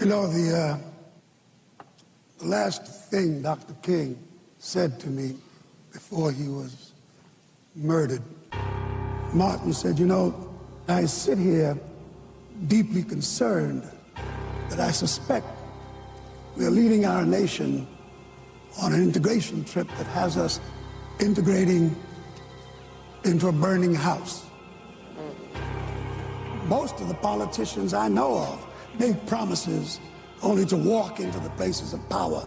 You know, the last thing Dr. King said to me before he was murdered, Martin said, you know, I sit here deeply concerned that I suspect we're leading our nation on an integration trip that has us integrating into a burning house. Most of the politicians I know of make promises only to walk into the places of power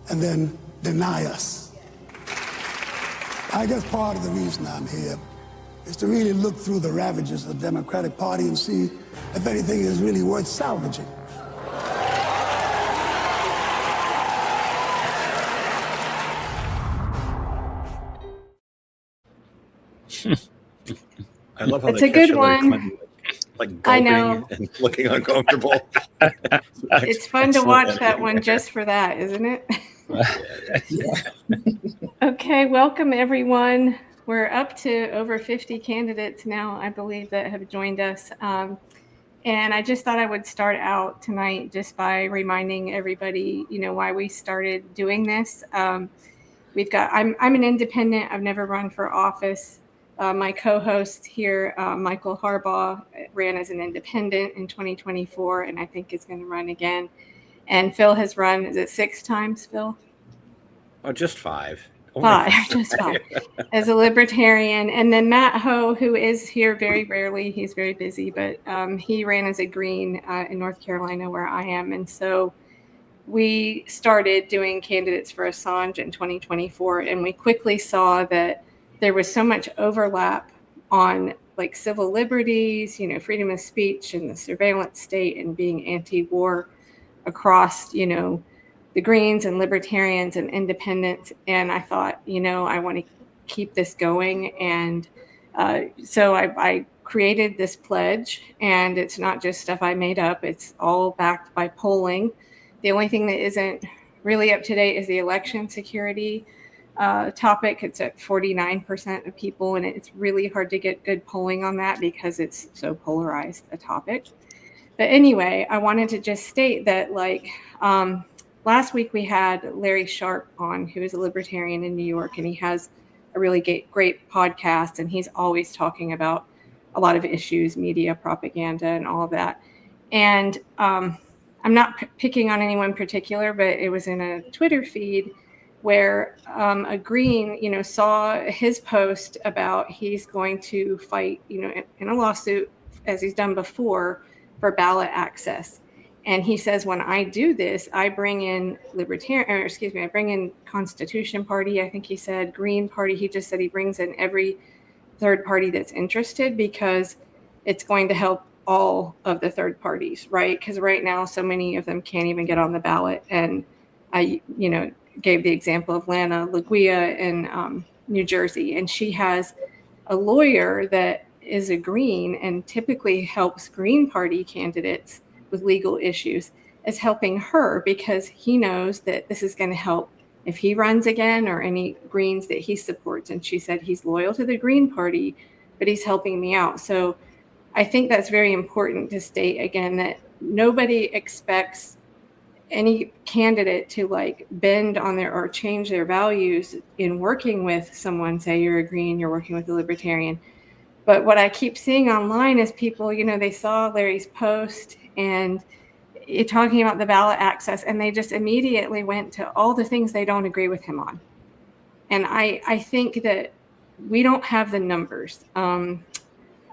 and then deny us. I guess part of the reason I'm here is to really look through the ravages of the Democratic Party and see if anything is really worth salvaging. I love how it's a good Hillary one. Clinton, like gulping and looking uncomfortable. It's fun to watch that one just for that, isn't it? Okay, welcome everyone. We're up to over 50 candidates now, I believe, that have joined us. And I just thought I would start out tonight just by reminding everybody, you know, why we started doing this. I'm an independent. I've never run for office. My co-host here, Michael Harbaugh, ran as an independent in 2024, and I think is going to run again. And Phil has run, is it 6 times, Phil? Oh, just 5. Just 5, as a libertarian. And then Matt Ho, who is here very rarely, he's very busy, but he ran as a Green in North Carolina, where I am. And so we started doing candidates for Assange in 2024, and we quickly saw that there was so much overlap on like civil liberties, you know, freedom of speech and the surveillance state and being anti-war across, you know, the Greens and libertarians and independents. And I thought, you know, I want to keep this going. And so I created this pledge, and it's not just stuff I made up. It's all backed by polling. The only thing that isn't really up to date is the election security topic. It's at 49% of people, and it's really hard to get good polling on that because it's so polarized a topic. But anyway, I wanted to just state that, like, last week we had Larry Sharp on, who is a libertarian in New York, and he has a really great podcast, and he's always talking about a lot of issues, media propaganda, and all of that. And I'm not picking on anyone particular, but it was in a Twitter feed where a Green, you know, saw his post about he's going to fight, you know, in a lawsuit, as he's done before, for ballot access. And he says, when I do this, I bring in I bring in Constitution Party. I think he said Green Party. He just said he brings in every third party that's interested, because it's going to help all of the third parties, right? Because right now, so many of them can't even get on the ballot. And I, you know, gave the example of Lana LaGuia in New Jersey, and she has a lawyer that is a Green and typically helps Green Party candidates with legal issues, is helping her because he knows that this is going to help if he runs again, or any Greens that he supports. And she said he's loyal to the Green Party, but he's helping me out. So I think that's very important to state again, that nobody expects any candidate to like bend on their or change their values in working with someone. Say you're a Green, you're working with a libertarian. But what I keep seeing online is people, you know, they saw Larry's post and it talking about the ballot access, and they just immediately went to all the things they don't agree with him on. And I think that we don't have the numbers.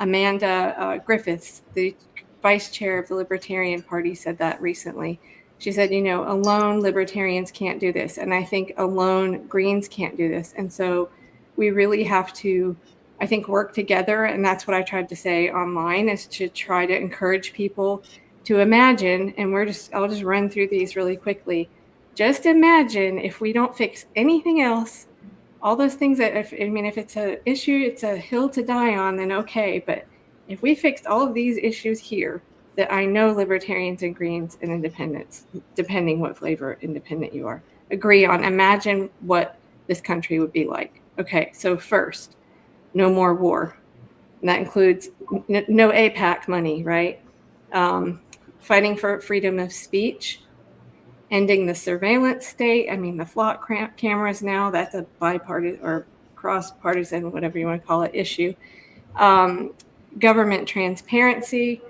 Amanda Griffiths, the vice chair of the Libertarian Party, said that recently. She said, you know, alone libertarians can't do this. And I think alone Greens can't do this. And so we really have to, I think, work together. And that's what I tried to say online, is to try to encourage people to imagine, and I'll just run through these really quickly. Just imagine if we don't fix anything else, all those things that, if it's an issue, it's a hill to die on, then okay. But if we fixed all of these issues here, that I know libertarians and Greens and independents, depending what flavor independent you are, agree on, imagine what this country would be like. Okay, so first, no more war. And that includes no APAC money, right? fighting for freedom of speech, ending the surveillance state. I mean, the flock cameras now, that's a bipartisan or cross-partisan, whatever you want to call it, issue. Government transparency.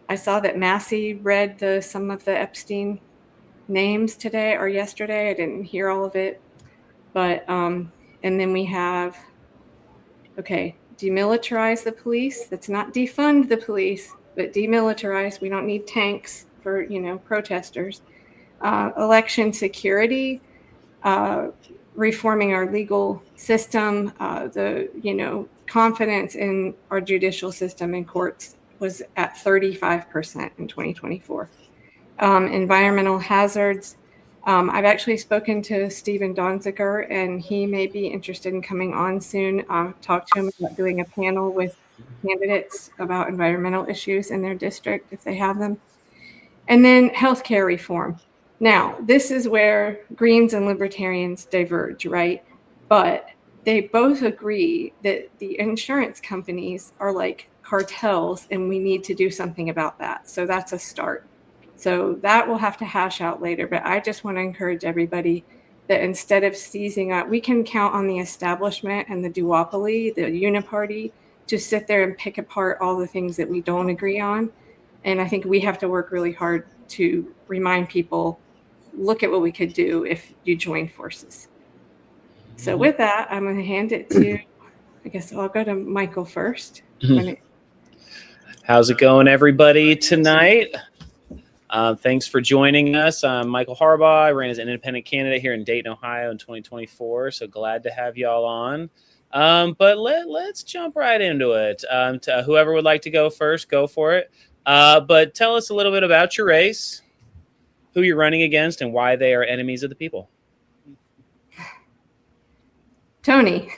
I saw that Massey read some of the Epstein names today or yesterday. I didn't hear all of it. But, and then we have, okay, demilitarize the police. That's not defund the police, but demilitarize. We don't need tanks for, protesters. Election security, reforming our legal system, confidence in our judicial system and courts was at 35% in 2024. Environmental hazards. I've actually spoken to Stephen Donziger, and he may be interested in coming on soon. Talk to him about doing a panel with candidates about environmental issues in their district if they have them. And then healthcare reform. Now, this is where Greens and Libertarians diverge, right? But they both agree that the insurance companies are like cartels, and we need to do something about that. So that's a start. So that we'll have to hash out later. But I just want to encourage everybody that instead of seizing up, we can count on the establishment and the duopoly, the uniparty, to sit there and pick apart all the things that we don't agree on. And I think we have to work really hard to remind people, look at what we could do if you join forces. So with that, I'm going to hand it to, I guess I'll go to Michael first. How's it going, everybody, tonight? Thanks for joining us. I'm Michael Harbaugh. I ran as an independent candidate here in Dayton, Ohio in 2024. So glad to have y'all on. But let's jump right into it. To whoever would like to go first, go for it. But tell us a little bit about your race, who you're running against, and why they are enemies of the people. Tony.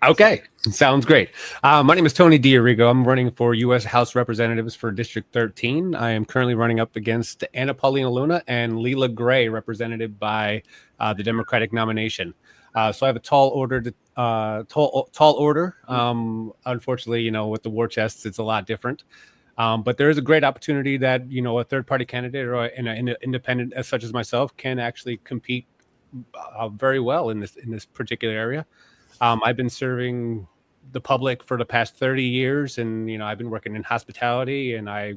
Okay, sounds great. My name is Tony D'Arrigo. I'm running for U.S. House Representatives for District 13. I am currently running up against Anna Paulina Luna and Leela Gray, represented by the Democratic nomination. So I have a tall order. Unfortunately, with the war chests, it's a lot different. But there is a great opportunity that, a third-party candidate or an independent such as myself can actually compete very well in this particular area. I've been serving the public for the past 30 years, and I've been working in hospitality, and I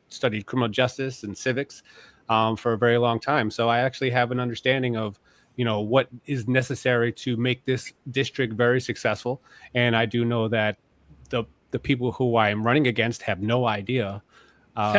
studied criminal justice and civics for a very long time. So I actually have an understanding of what is necessary to make this district very successful. And I do know that the people who I am running against have no idea. I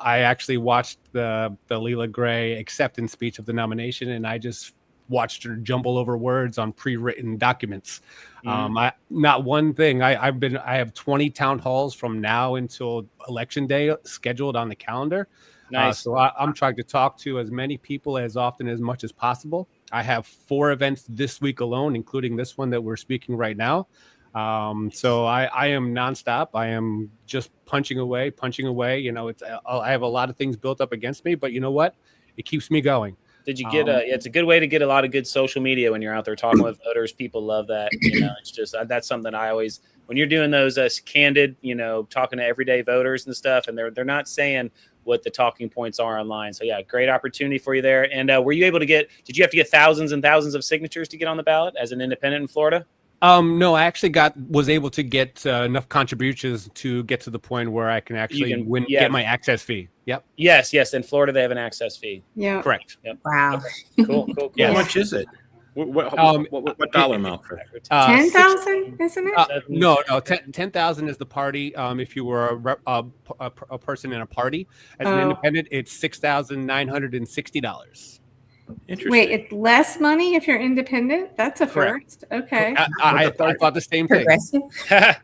actually watched the Leela Gray acceptance speech of the nomination, and I just watched her jumble over words on pre-written documents. Not one thing. I have 20 town halls from now until election day scheduled on the calendar. Nice. So I'm trying to talk to as many people as often as much as possible. I have 4 events this week alone, including this one that we're speaking right now. So I am nonstop. I am just punching away. I have a lot of things built up against me, but you know what? It keeps me going. Did you get it's a good way to get a lot of good social media when you're out there talking with voters. People love that. It's just, that's something I always, when you're doing those candid, talking to everyday voters and stuff, and they're not saying what the talking points are online. So yeah, great opportunity for you there. And did you have to get thousands and thousands of signatures to get on the ballot as an independent in Florida? No, I actually was able to get enough contributions to get to the point where I can actually get my access fee. Yep. Yes. In Florida, they have an access fee. Yeah. Correct. Yep. Wow. Okay. Cool. Yes. How much is it? What dollar amount for 10,000, isn't it? No. 10,000 is the party. If you were a person in a party as an independent, it's $6,960. Interesting. Wait, it's less money if you're independent? That's a first. Okay. I thought the same thing. Progressive.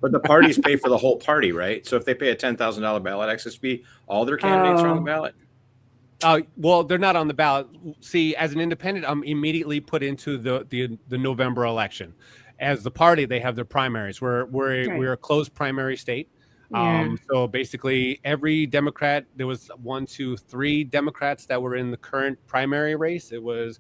But the parties pay for the whole party, right? So if they pay a $10,000 ballot access fee, all their candidates are on the ballot? Well, they're not on the ballot. See, as an independent, I'm immediately put into the November election. As the party, they have their primaries. We're a closed primary state. Yeah. So basically, every Democrat, there was 1, 2, 3 Democrats that were in the current primary race. It was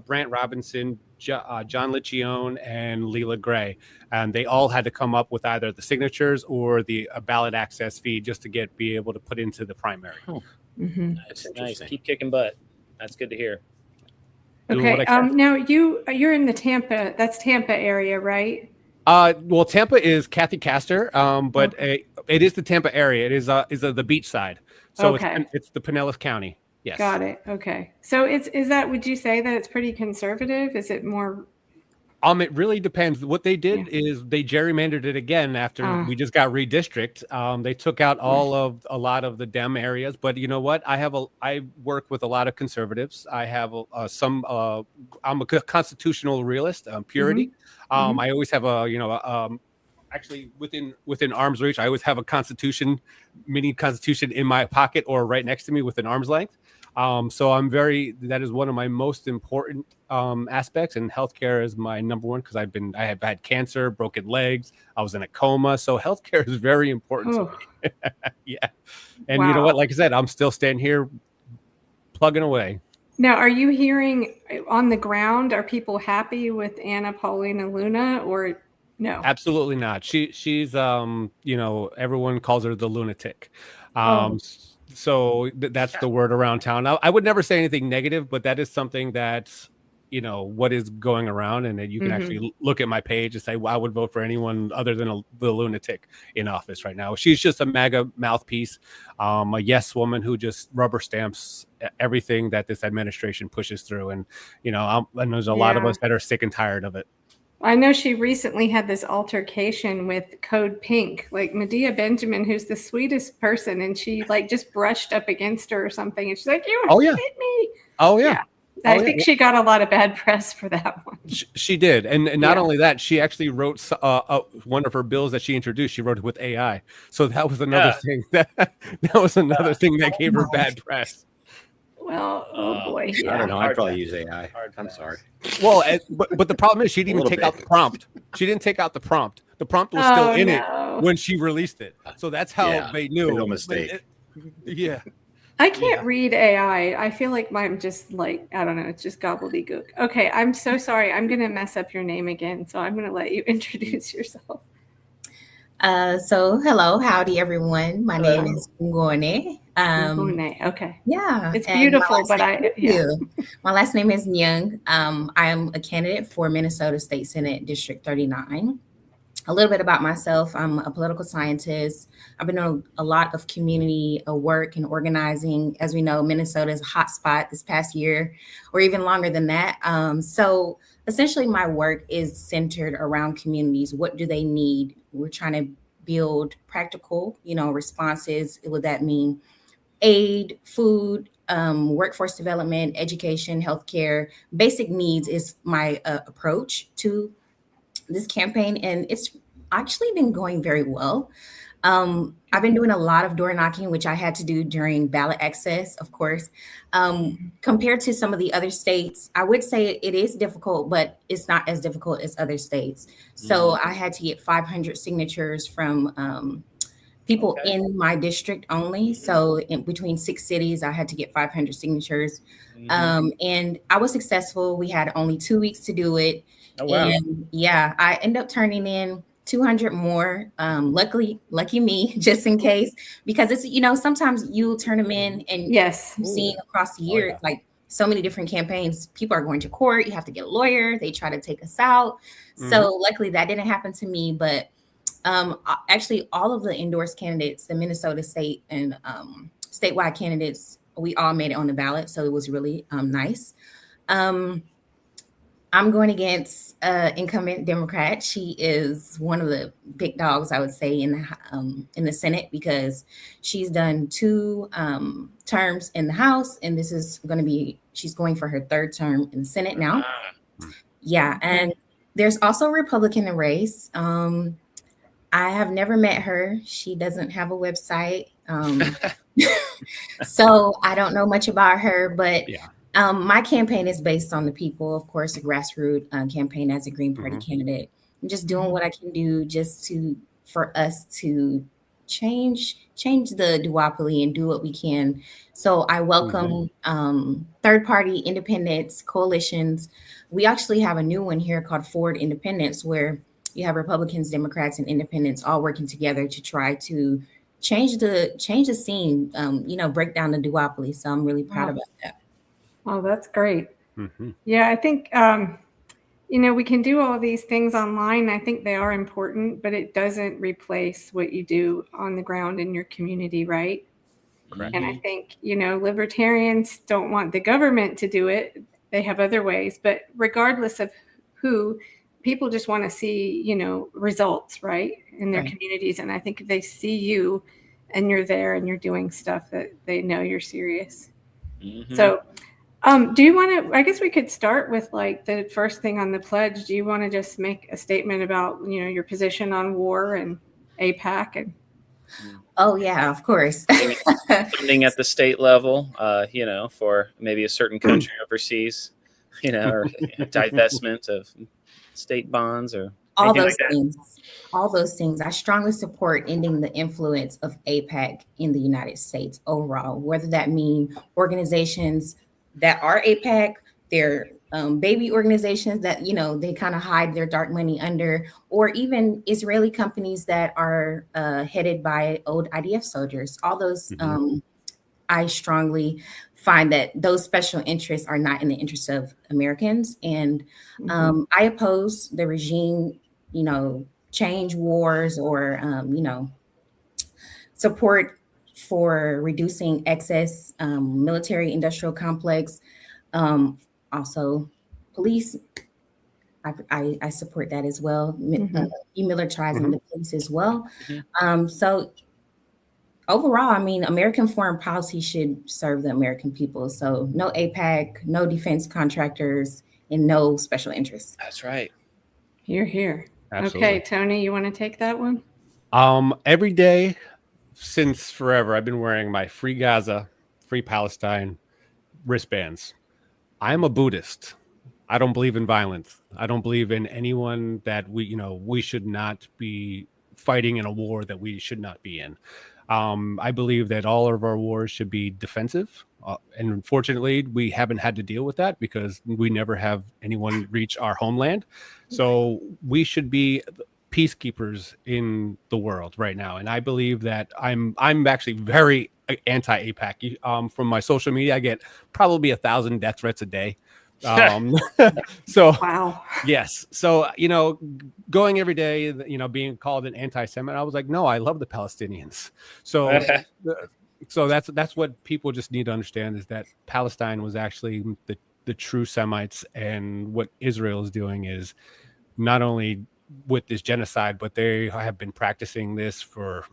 Brant Robinson, John Liccione, and Leela Gray. And they all had to come up with either the signatures or the ballot access fee just to be able to put into the primary. Oh, Mm-hmm. that's Nice. interesting. Keep kicking butt. That's good to hear. Doing Okay. what I can. Now you're in the Tampa area, right? Well, Tampa is Kathy Castor, but it is the Tampa area. It is the beach side, so Okay. it's the Pinellas County. Yes. Got it. Okay. So is that, would you say that it's pretty conservative? Is it more? It really depends. What they did Yeah. is they gerrymandered it again after we just got redistricted. They took out a lot of the Dem areas, but you know what? I work with a lot of conservatives. I have I'm a constitutional realist, purity. Mhm. I always have actually within arm's reach. I always have a mini constitution in my pocket or right next to me within arm's length. So that is one of my most important aspects, and healthcare is my number one because I have had cancer, broken legs, I was in a coma, so healthcare is very important to me. Yeah, and you know what? Wow. Like I said, I'm still standing here plugging away. Now, are you hearing on the ground? Are people happy with Anna Paulina Luna or no? Absolutely not. She's everyone calls her the lunatic. Oh. So that's the word around town. I would never say anything negative, but that is something that what is going around, and that you can actually look at my page and say, well, I would vote for anyone other than the lunatic in office right now. She's just a MAGA mouthpiece, a yes woman who just rubber stamps everything that this administration pushes through, and and there's a lot of us that are sick and tired of it. I know she recently had this altercation with Code Pink, like Medea Benjamin, who's the sweetest person, and she like just brushed up against her or something, and she's like, "You hit me!" Oh yeah. I think she got a lot of bad press for that one. She did, and not only that, she actually wrote one of her bills that she introduced. She wrote it with AI, so that was another thing that was another thing that gave her bad press. Well, oh boy, I don't know. I'd probably use AI. I'm sorry. Well, but the problem is she didn't even take out the prompt. She didn't take out the prompt. The prompt was still in it when she released it. So that's how they knew. No mistake. Yeah. I can't read AI. I feel like I'm just like, I don't know, it's just gobbledygook. Okay, I'm so sorry. I'm going to mess up your name again. So I'm going to let you introduce yourself. So hello, howdy everyone. My name is Ngone. Ngone. Okay. Yeah. It's beautiful, but my last name is Niang. I am a candidate for Minnesota State Senate District 39. A little bit about myself. I'm a political scientist. I've been doing a lot of community work and organizing. As we know, Minnesota is a hot spot this past year, or even longer than that. So essentially my work is centered around communities. What do they need? We're trying to build practical, responses. What would that mean? Aid, food, workforce development, education, healthcare, basic needs is my approach to this campaign, and it's actually been going very well. I've been doing a lot of door knocking, which I had to do during ballot access, of course. Compared to some of the other states, I would say it is difficult, but it's not as difficult as other states. So I had to get 500 signatures from people in my district only. So between 6 cities, I had to get 500 signatures. And I was successful. We had only 2 weeks to do it. Oh, wow. And I ended up turning in 200 more. Lucky me, just in case, because it's, sometimes you turn them in and you've seen across the year, like so many different campaigns, people are going to court. You have to get a lawyer. They try to take us out. So luckily that didn't happen to me, but actually all of the endorsed candidates, the Minnesota state and statewide candidates, we all made it on the ballot. So it was really nice. I'm going against incumbent Democrat. She is one of the big dogs, I would say, in the Senate, because she's done 2 terms in the House, and she's going for her 3rd term in the Senate now. Yeah, and there's also a Republican in the race. I have never met her. She doesn't have a website, so I don't know much about her, but. My campaign is based on the people, of course, a grassroots campaign as a Green Party candidate. I'm just doing what I can do just for us to change the duopoly and do what we can. So I welcome third party independents, coalitions. We actually have a new one here called Forward Independence, where you have Republicans, Democrats, and independents all working together to try to change the scene, break down the duopoly. So I'm really proud about that. Oh, that's great. Mm-hmm. Yeah, I think we can do all these things online. I think they are important, but it doesn't replace what you do on the ground in your community, right? Correct. And I think, libertarians don't want the government to do it. They have other ways, but regardless of who, people just want to see, results, right, in their Right. communities. And I think if they see you and you're there and you're doing stuff, that they know you're serious. Mhm. So, do you want to, I guess we could start with like the first thing on the pledge. Do you want to just make a statement about, your position on war and APAC and Oh yeah, of course. funding at the state level, for maybe a certain country overseas, or divestment of state bonds or all anything those like that. things. All those things. I strongly support ending the influence of APAC in the United States overall, whether that mean organizations that are APAC, they're baby organizations that, they kind of hide their dark money under, or even Israeli companies that are headed by old IDF soldiers. All those, I strongly find that those special interests are not in the interest of Americans. And I oppose the regime, change wars or, support for reducing excess military industrial complex. Also, police, I support that as well. Demilitarizing the police as well. So overall, I mean, American foreign policy should serve the American people. So no APAC, no defense contractors, and no special interests. That's right. You're here. Absolutely. Okay, Tony, you want to take that one? Every day since forever, I've been wearing my Free Gaza, Free Palestine wristbands. I'm a Buddhist. I don't believe in violence. I don't believe in anyone that we should not be fighting in a war that we should not be in. I believe that all of our wars should be defensive. And unfortunately, we haven't had to deal with that because we never have anyone reach our homeland. So we should be peacekeepers in the world right now. And I believe that I'm actually very anti-APAC. From my social media, I get probably 1,000 death threats a day. So Wow. yes. So, going every day, being called an anti-Semite, I was like, no, I love the Palestinians. So, that's what people just need to understand is that Palestine was actually the true Semites, and what Israel is doing is not only with this genocide, but they have been practicing this for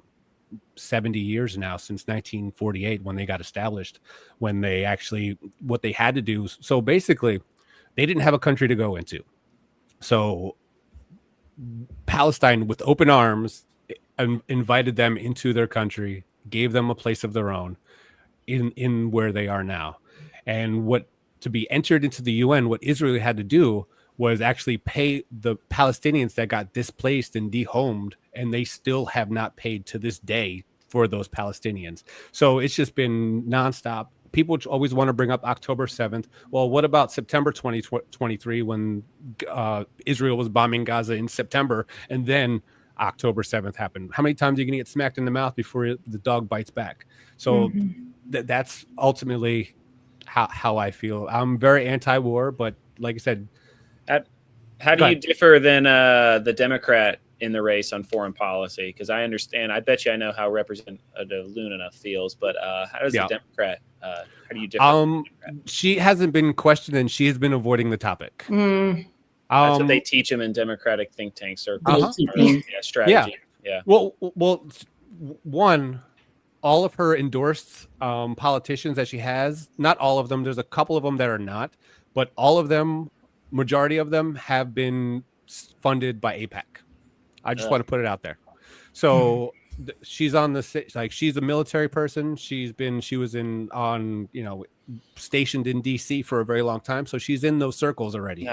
70 years now, since 1948 when they got established, when they actually what they had to do. So basically they didn't have a country to go into. So Palestine with open arms invited them into their country, gave them a place of their own in where they are now. And to be entered into the UN, what Israel had to do was actually pay the Palestinians that got displaced and dehomed, and they still have not paid to this day for those Palestinians. So it's just been nonstop. People always want to bring up October 7th. Well, what about September 2023 when Israel was bombing Gaza in September, and then October 7th happened? How many times are you going to get smacked in the mouth before the dog bites back? So that's ultimately how I feel. I'm very anti-war, but like I said, how do you differ than the Democrat in the race on foreign policy? Because I understand, I bet you I know how Representative Luna feels, but how does the Democrat, how do you differ? She hasn't been questioned, and she has been avoiding the topic. That's what they teach them in Democratic think tank circles. Strategy. Yeah. Well, one, all of her endorsed politicians that she has, not all of them, there's a couple of them that are not, but all of them, majority of them have been funded by APAC. I just want to put it out there. So she's on she's a military person. She was stationed in DC for a very long time. So she's in those circles already.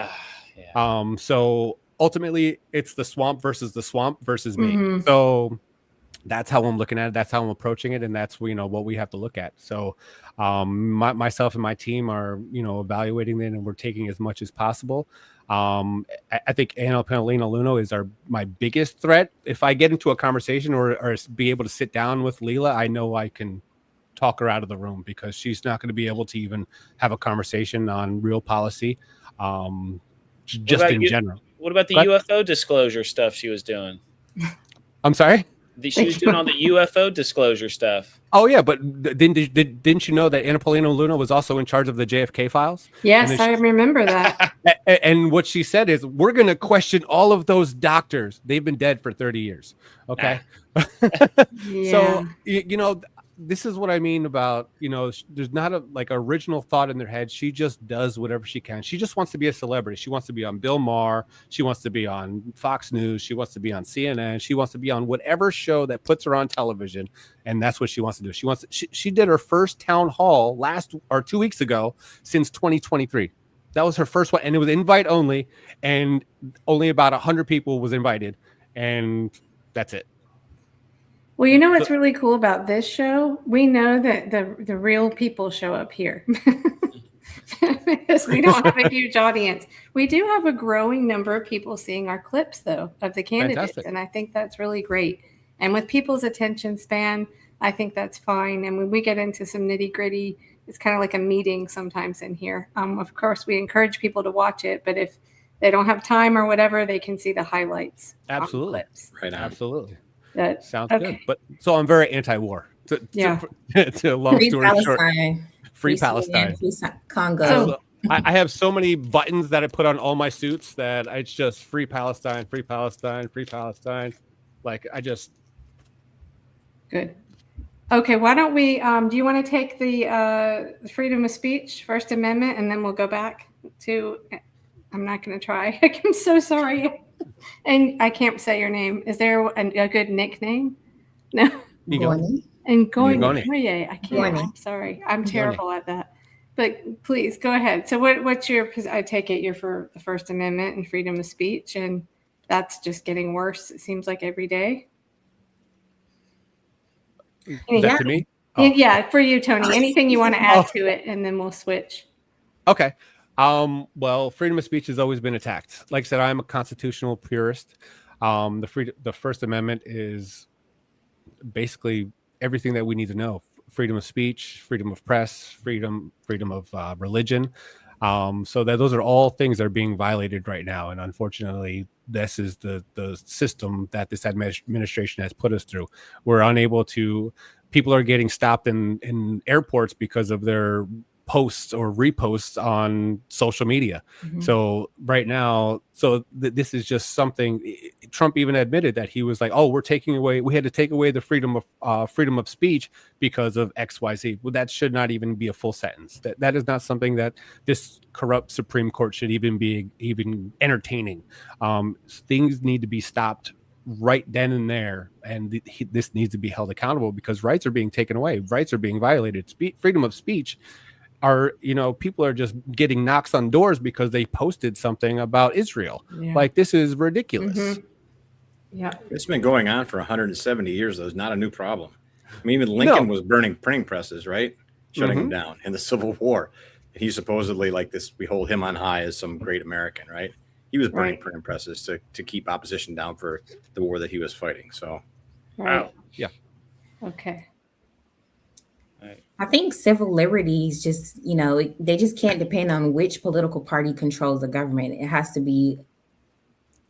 So ultimately it's the swamp versus me. So That's how I'm looking at it. That's how I'm approaching it, and that's what we have to look at. So, myself and my team are evaluating it, and we're taking as much as possible. I think Anna Penalina Luno is my biggest threat. If I get into a conversation or be able to sit down with Leela, I know I can talk her out of the room, because she's not going to be able to even have a conversation on real policy, just in general. What about the UFO disclosure stuff she was doing? I'm sorry? She was doing all the UFO disclosure stuff. Oh, yeah, but didn't you know that Anna Paulino Luna was also in charge of the JFK files? Yes, I remember that. And what she said is, we're going to question all of those doctors. They've been dead for 30 years. Okay? So, this is what I mean about, there's not a original thought in their head. She just does whatever she can. She just wants to be a celebrity. She wants to be on Bill Maher. She wants to be on Fox News. She wants to be on CNN. She wants to be on whatever show that puts her on television. And that's what she wants to do. She did her first town hall 2 weeks ago since 2023. That was her first one. And it was invite only. And only about 100 people was invited. And that's it. Well, you know what's really cool about this show? We know that the real people show up here because we don't have a huge audience. We do have a growing number of people seeing our clips, though, of the candidates. Fantastic. And I think that's really great. And with people's attention span, I think that's fine. And when we get into some nitty gritty, it's kind of like a meeting sometimes in here. Of course, we encourage people to watch it, but if they don't have time or whatever, they can see the highlights. Absolutely. Clips. Right on. Absolutely. That sounds good. But so I'm very anti-war. To long Free story Palestine. short, free Palestine, free Congo. So I have so many buttons that I put on all my suits that it's just free Palestine, free Palestine, free Palestine. Like I just good. Okay, why don't we? Do you want to take the freedom of speech, First Amendment, and then we'll go back to? I'm not going to try. I'm so sorry. And I can't say your name. Is there a good nickname? No. Ngone. And Ngone. I can't. Ngone. I'm sorry. I'm terrible at that. But please go ahead. So what's your? I take it you're for the First Amendment and freedom of speech, and that's just getting worse. It seems like every day. Is that to me? Oh. Yeah, for you, Tony. Anything you want to add to it, and then we'll switch. Okay. Well, freedom of speech has always been attacked. Like I said, I'm a constitutional purist. The First Amendment is basically everything that we need to know: freedom of speech, freedom of press, freedom of religion. So that those are all things that are being violated right now, and unfortunately, this is the system that this administration has put us through. We're unable to. People are getting stopped in airports because of their posts or reposts on social media. Mm-hmm. So right now, this is just something. Trump even admitted that he was like, "Oh, we had to take away the freedom of speech because of XYZ." Well, that should not even be a full sentence. That is not something that this corrupt Supreme Court should even be entertaining. Things need to be stopped right then and there, and this needs to be held accountable because rights are being taken away. Rights are being violated. Freedom of speech. People are just getting knocks on doors because they posted something about Israel. Yeah. Like, this is ridiculous. Mm-hmm. Yeah. It's been going on for 170 years, though. It's not a new problem. I mean, even Lincoln was burning printing presses, right? Shutting them down in the Civil War. And he supposedly, like this, we hold him on high as some great American, right? He was burning printing presses to keep opposition down for the war that he was fighting. So, wow. Yeah. Okay. I think civil liberties just, they just can't depend on which political party controls the government. It has to be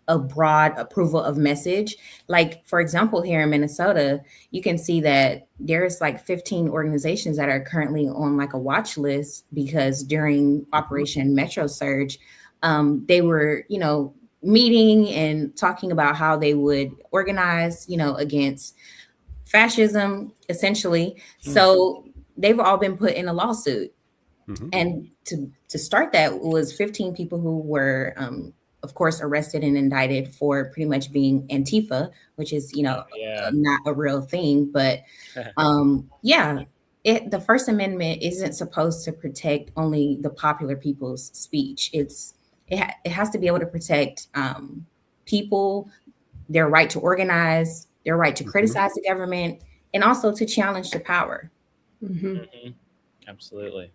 a broad approval of message. Like, for example, here in Minnesota, you can see that there's like 15 organizations that are currently on like a watch list because during Operation Metro Surge, they were, meeting and talking about how they would organize, against fascism, essentially. Mm-hmm. So they've all been put in a lawsuit. Mm-hmm. And to start that was 15 people who were, of course, arrested and indicted for pretty much being Antifa, which is, not a real thing. But the First Amendment isn't supposed to protect only the popular people's speech. It has to be able to protect people, their right to organize, their right to criticize the government, and also to challenge the power. Absolutely.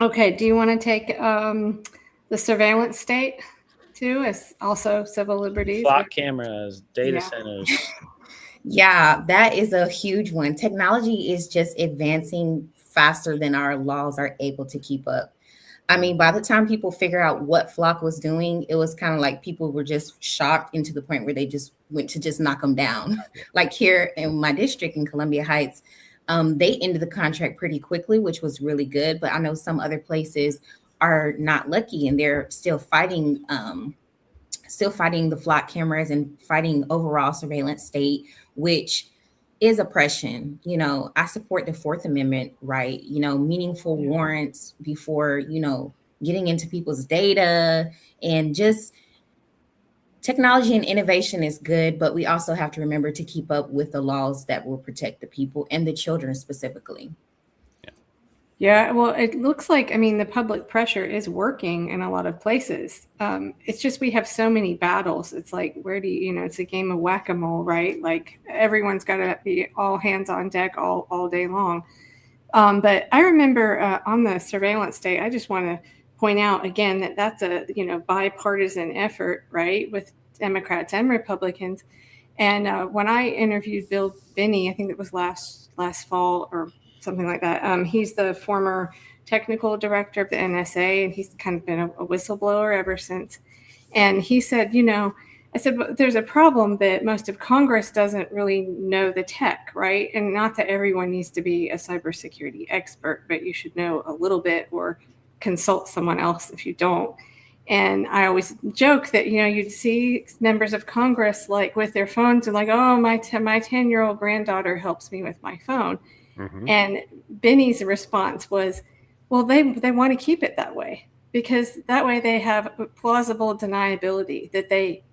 Okay. Do you want to take the surveillance state too, as also civil liberties? Flock cameras, data Yeah. centers. Yeah, that is a huge one. Technology is just advancing faster than our laws are able to keep up. I mean, by the time people figure out what Flock was doing, it was kind of like people were just shocked into the point where they just went to just knock them down. Like here in my district in Columbia Heights, they ended the contract pretty quickly, which was really good. But I know some other places are not lucky and they're still fighting the Flock cameras and fighting overall surveillance state, which is oppression. You know, I support the Fourth Amendment, right? You know, meaningful warrants before, you know, getting into people's data, and just technology and innovation is good, but we also have to remember to keep up with the laws that will protect the people and the children specifically. Yeah, well, it looks like, I mean, the public pressure is working in a lot of places. It's just we have so many battles. It's like, where do you know, it's a game of whack-a-mole, right? Like everyone's got to be all hands on deck all day long. But I remember on the surveillance state, I just want to point out again that that's a, you know, bipartisan effort, right, with Democrats and Republicans. And when I interviewed Bill Binney, I think it was last fall or something like that. He's the former technical director of the NSA, and he's kind of been a whistleblower ever since. And he said, you know, I said, well, there's a problem that most of Congress doesn't really know the tech, right? And not that everyone needs to be a cybersecurity expert, but you should know a little bit or consult someone else if you don't. And I always joke that, you know, you'd see members of Congress like with their phones and like, oh, my 10-year-old granddaughter helps me with my phone. And Benny's response was, well, they want to keep it that way because that way they have plausible deniability that they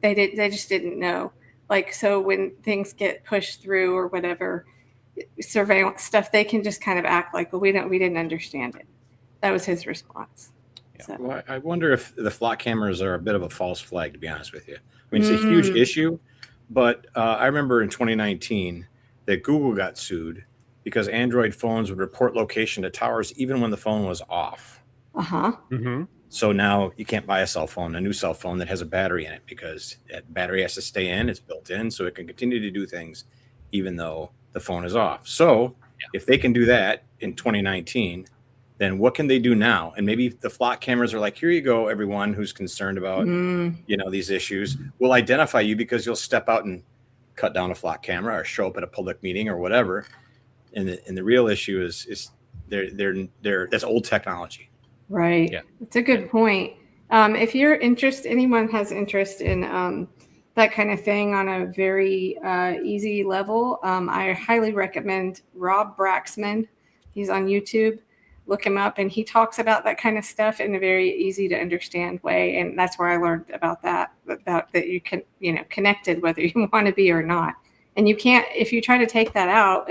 just didn't know. Like, so when things get pushed through or whatever surveillance stuff, they can just kind of act like, well, we didn't understand it. That was his response. Yeah. So. Well, I wonder if the Flock cameras are a bit of a false flag, to be honest with you. I mean, it's a huge issue, but I remember in 2019 that Google got sued because Android phones would report location to towers even when the phone was off. So now you can't buy a new cell phone that has a battery in it because that battery has to stay in, it's built in, so it can continue to do things even though the phone is off. So if they can do that in 2019, then what can they do now? And maybe the Flock cameras are like, here you go, everyone who's concerned about you know, these issues. We'll identify you because you'll step out and cut down a Flock camera or show up at a public meeting or whatever. And the real issue is they're that's old technology. Right. Yeah. That's a good point. If you're anyone has interest in that kind of thing on a very easy level, I highly recommend Rob Braxman. He's on YouTube. Look him up, and he talks about that kind of stuff in a very easy to understand way. And that's where I learned about that you can, you know, connected whether you want to be or not. And you can't, if you try to take that out,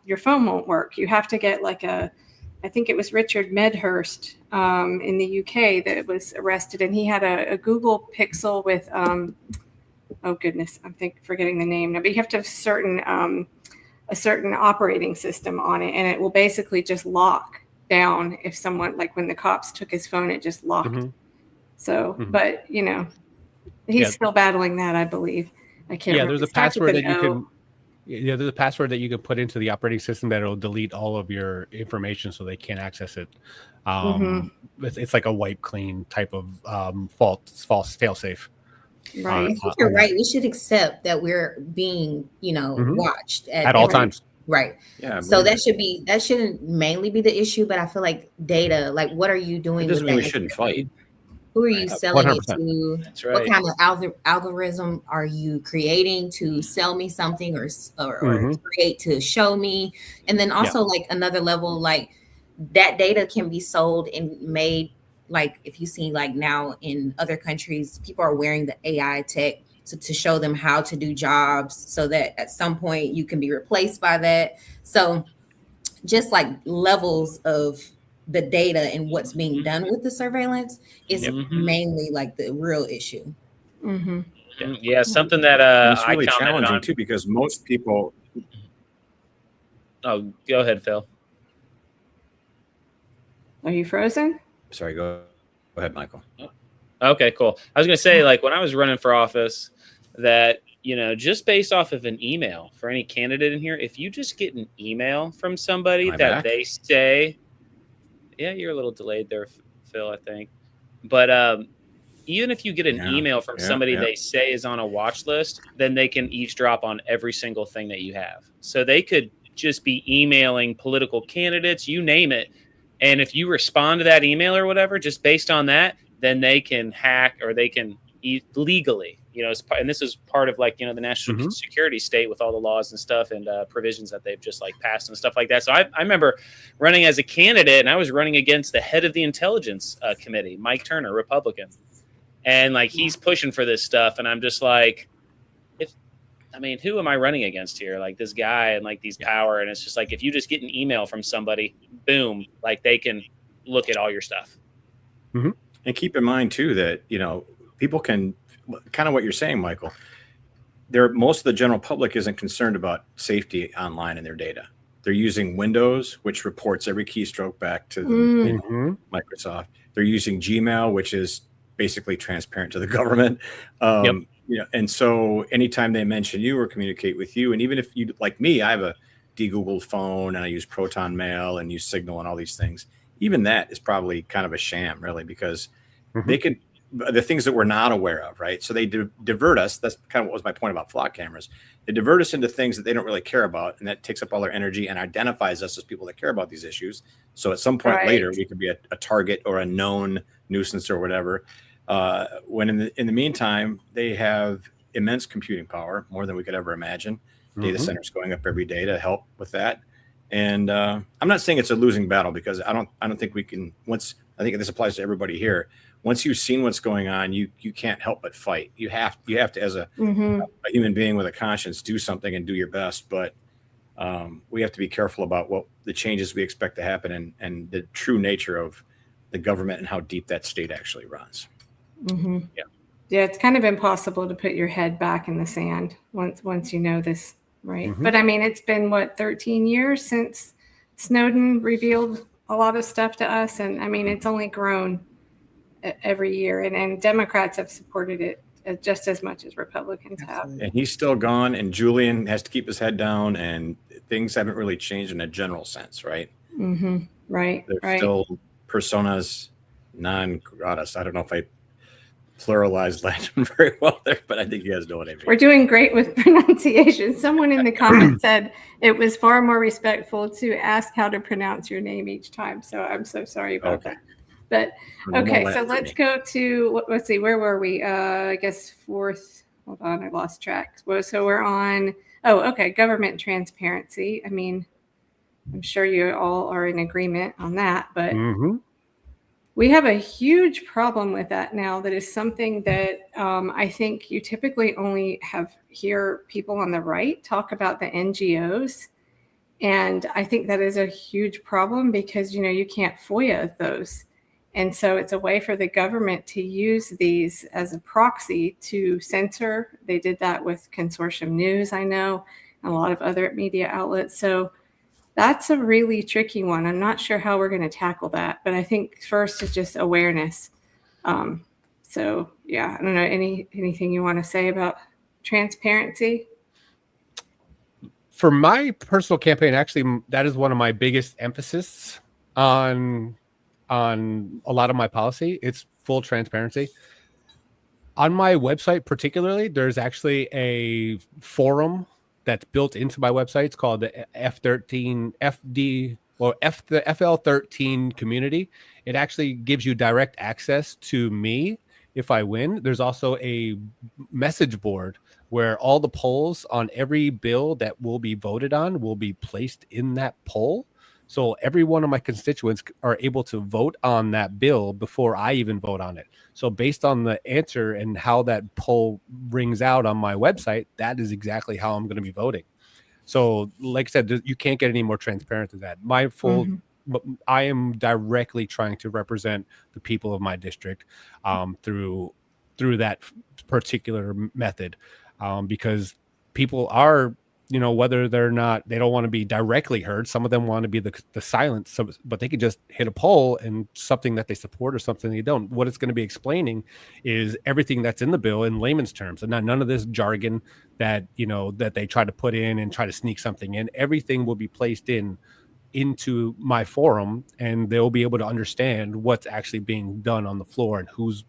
your phone won't work. You have to get like I think it was Richard Medhurst in the UK that was arrested, and he had a Google Pixel with, oh goodness, I'm forgetting the name now, but you have to have a certain operating system on it, and it will basically just lock down if someone, like when the cops took his phone, it just locked. So, but you know, he's still battling that, I believe. I can't remember. There's a password that you can. Yeah, there's a password that you can put into the operating system that will delete all of your information so they can't access it. It's like a wipe clean type of false fail-safe. Right. I think you're right. We should accept that we're being, you know, watched at all times. Right. Yeah. So that shouldn't mainly be the issue, but I feel like data, like what are you doing? It doesn't mean we shouldn't fight. Who are you selling 100%. it to? That's right. What kind of algorithm are you creating to sell me something or create to show me? And then also like another level, like that data can be sold and made. Like if you see like now in other countries, people are wearing the AI tech to show them how to do jobs so that at some point you can be replaced by that. So just like levels of the data and what's being done with the surveillance is mainly like the real issue. Yeah, something that And it's I really commented challenging on. too, because most people. Oh, go ahead, Phil. Are you frozen? Sorry, go ahead, Michael. Okay, cool. I was going to say, like, when I was running for office, that, just based off of an email for any candidate in here, if you just get an email from somebody Am I that back? they say, yeah, you're a little delayed there, Phil, I think. But even if you get an email from somebody they say is on a watch list, then they can eavesdrop on every single thing that you have. So they could just be emailing political candidates, you name it. And if you respond to that email or whatever, just based on that, then they can hack or they can legally, and this is part of, like, the national security state with all the laws and stuff and provisions that they've just, like, passed and stuff like that. So I remember running as a candidate, and I was running against the head of the intelligence committee, Mike Turner, Republican. And, like, he's pushing for this stuff. And I'm just like, who am I running against here? Like, this guy and, like, these power. And it's just like, if you just get an email from somebody, boom, like, they can look at all your stuff. Mm-hmm. And keep in mind too, that, people can kind of what you're saying, Michael, most of the general public isn't concerned about safety online in their data. They're using Windows, which reports every keystroke back to Microsoft. They're using Gmail, which is basically transparent to the government. And so anytime they mention you or communicate with you, and even if you, like me, I have a de-Googled phone and I use Proton Mail and use Signal and all these things. Even that is probably kind of a sham, really, because they can, the things that we're not aware of, right? So they divert us. That's kind of what was my point about flock cameras. They divert us into things that they don't really care about, and that takes up all their energy and identifies us as people that care about these issues. So at some point later, we could be a target or a known nuisance or whatever. When in the meantime, they have immense computing power, more than we could ever imagine. Data centers going up every day to help with that. And I'm not saying it's a losing battle, because I don't think we can. I think this applies to everybody here. Once you've seen what's going on, you can't help but fight. You have to, as a human being with a conscience, do something and do your best. But we have to be careful about what the changes we expect to happen and the true nature of the government and how deep that state actually runs. Yeah, it's kind of impossible to put your head back in the sand once you know this, right? But it's been 13 years since Snowden revealed a lot of stuff to us, and it's only grown every year, and Democrats have supported it just as much as Republicans have. And he's still gone, and Julian has to keep his head down, and things haven't really changed in a general sense, right? Right. There's still personas non gratas. I don't know if I pluralized Latin very well there, but I think you guys know what I mean. We're doing great with pronunciation. Someone in the comments said it was far more respectful to ask how to pronounce your name each time. So I'm so sorry about that. But okay, so let's go to, let's see, where were we? I guess fourth. Hold on, I lost track. So we're on, government transparency. I'm sure you all are in agreement on that, but we have a huge problem with that now. That is something that I think you typically only hear people on the right talk about, the NGOs. And I think that is a huge problem because, you can't FOIA those. And so it's a way for the government to use these as a proxy to censor. They did that with Consortium News, I know, and a lot of other media outlets. So that's a really tricky one. I'm not sure how we're going to tackle that, but I think first is just awareness. So yeah, I don't know, anything you want to say about transparency? For my personal campaign, actually, that is one of my biggest emphasis on a lot of my policy. It's full transparency. On my website particularly, there's actually a forum that's built into my website. It's called the the FL13 community. It actually gives you direct access to me if I win. There's also a message board where all the polls on every bill that will be voted on will be placed in that poll. So every one of my constituents are able to vote on that bill before I even vote on it. So based on the answer and how that poll rings out on my website, that is exactly how I'm going to be voting. So like I said, you can't get any more transparent than that. I am directly trying to represent the people of my district through through that particular method, because people are, whether they're not, they don't want to be directly heard. Some of them want to be the silence, but they could just hit a poll and something that they support or something they don't. What it's going to be explaining is everything that's in the bill in layman's terms, and none of this jargon that, that they try to put in and try to sneak something in. Everything will be placed into my forum, and they'll be able to understand what's actually being done on the floor and who's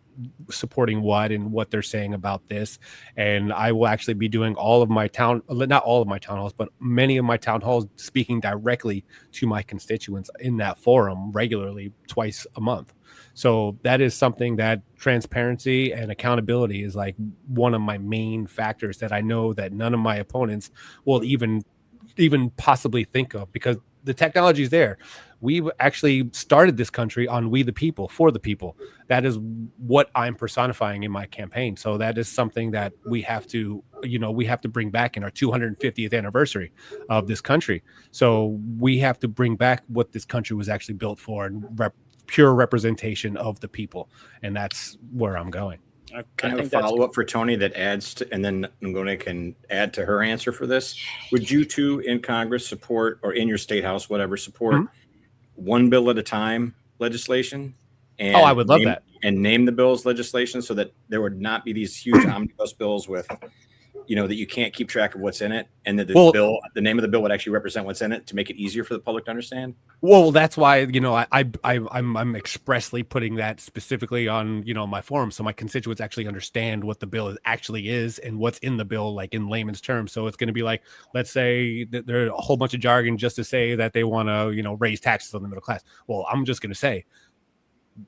supporting what and what they're saying about this. And I will actually be doing not all of my town halls, but many of my town halls, speaking directly to my constituents in that forum regularly, twice a month. So that is something that transparency and accountability is like one of my main factors that I know that none of my opponents will even possibly think of, because the technology is there. We've actually started this country on we the people, for the people. That is what I'm personifying in my campaign. So that is something that we have to bring back in our 250th anniversary of this country. So we have to bring back what this country was actually built for, and pure representation of the people. And that's where I'm going. Can I have a follow-up for Tony that adds to, and then Ngone can add to her answer for this? Would you two in Congress support, or in your state house, whatever, support one bill at a time legislation? And I would love that. And name the bills legislation, so that there would not be these huge omnibus bills with, that you can't keep track of what's in it, and that the name of the bill would actually represent what's in it to make it easier for the public to understand. Well, that's why, I'm expressly putting that specifically on, my forum, so my constituents actually understand what the bill actually is and what's in the bill, like in layman's terms. So it's going to be like, let's say that there's a whole bunch of jargon just to say that they want to, raise taxes on the middle class. Well, I'm just going to say,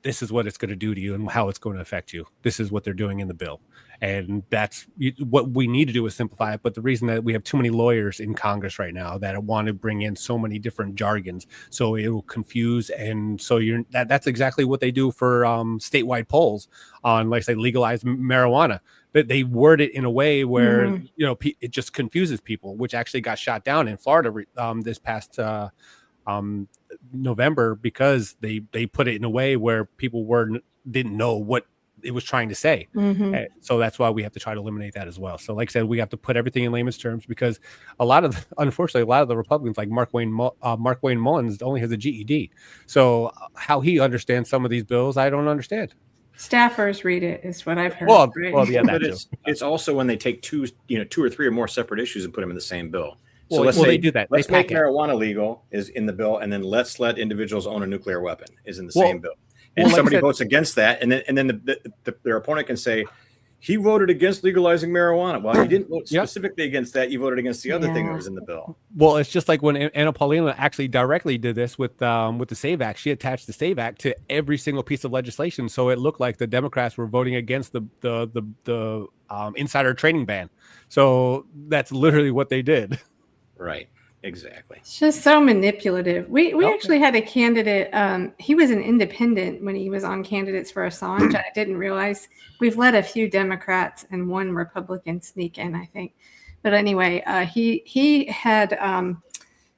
this is what it's going to do to you and how it's going to affect you. This is what they're doing in the bill. And that's what we need to do, is simplify it. But the reason that we have too many lawyers in Congress right now that want to bring in so many different jargons, so it will confuse. And so that's exactly what they do for statewide polls on, like, say, legalized marijuana. But they word it in a way where, it just confuses people, which actually got shot down in Florida this past November, because they put it in a way where people didn't know what it was trying to say. So that's why we have to try to eliminate that as well. So like I said, we have to put everything in layman's terms, because unfortunately, a lot of the Republicans, like Markwayne Mullins, only has a GED. So how he understands some of these bills, I don't understand. Staffers read it, is what I've heard. Well, yeah, but it's also when they take two or three or more separate issues and put them in the same bill. So let's say they do that. Let's make marijuana legal is in the bill, and then let's let individuals own a nuclear weapon is in the same bill. And somebody votes against that, and then their opponent can say, he voted against legalizing marijuana. Well, you didn't vote specifically against that. You voted against the other thing that was in the bill. Well, it's just like when Anna Paulina actually directly did this with the SAVE Act. She attached the SAVE Act to every single piece of legislation, so it looked like the Democrats were voting against the insider trading ban. So that's literally what they did. Right. Exactly. It's just so manipulative. We actually had a candidate. He was an independent when he was on Candidates for Assange. I didn't realize we've let a few Democrats and one Republican sneak in, I think. But anyway, he had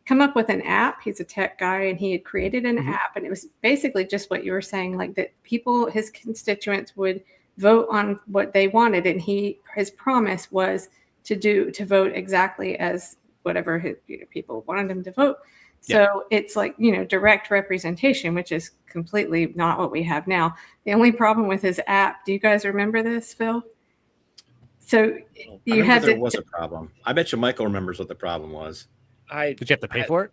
come up with an app. He's a tech guy, and he had created an app, and it was basically just what you were saying, like that his constituents would vote on what they wanted, and his promise was to vote exactly as whatever people wanted him to vote. So it's like, direct representation, which is completely not what we have now. The only problem with his app, do you guys remember this, Phil? So there was a problem. I bet you Michael remembers what the problem was. Did you have to pay for it?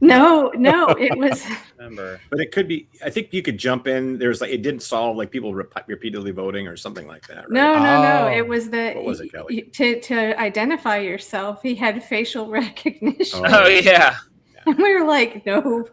No, it was. Remember, but it could be. I think you could jump in. There's it didn't solve people repeatedly voting or something like that. Right? No. It was what was it, Kelly? To identify yourself. He had facial recognition. Oh yeah. And we were like, nope.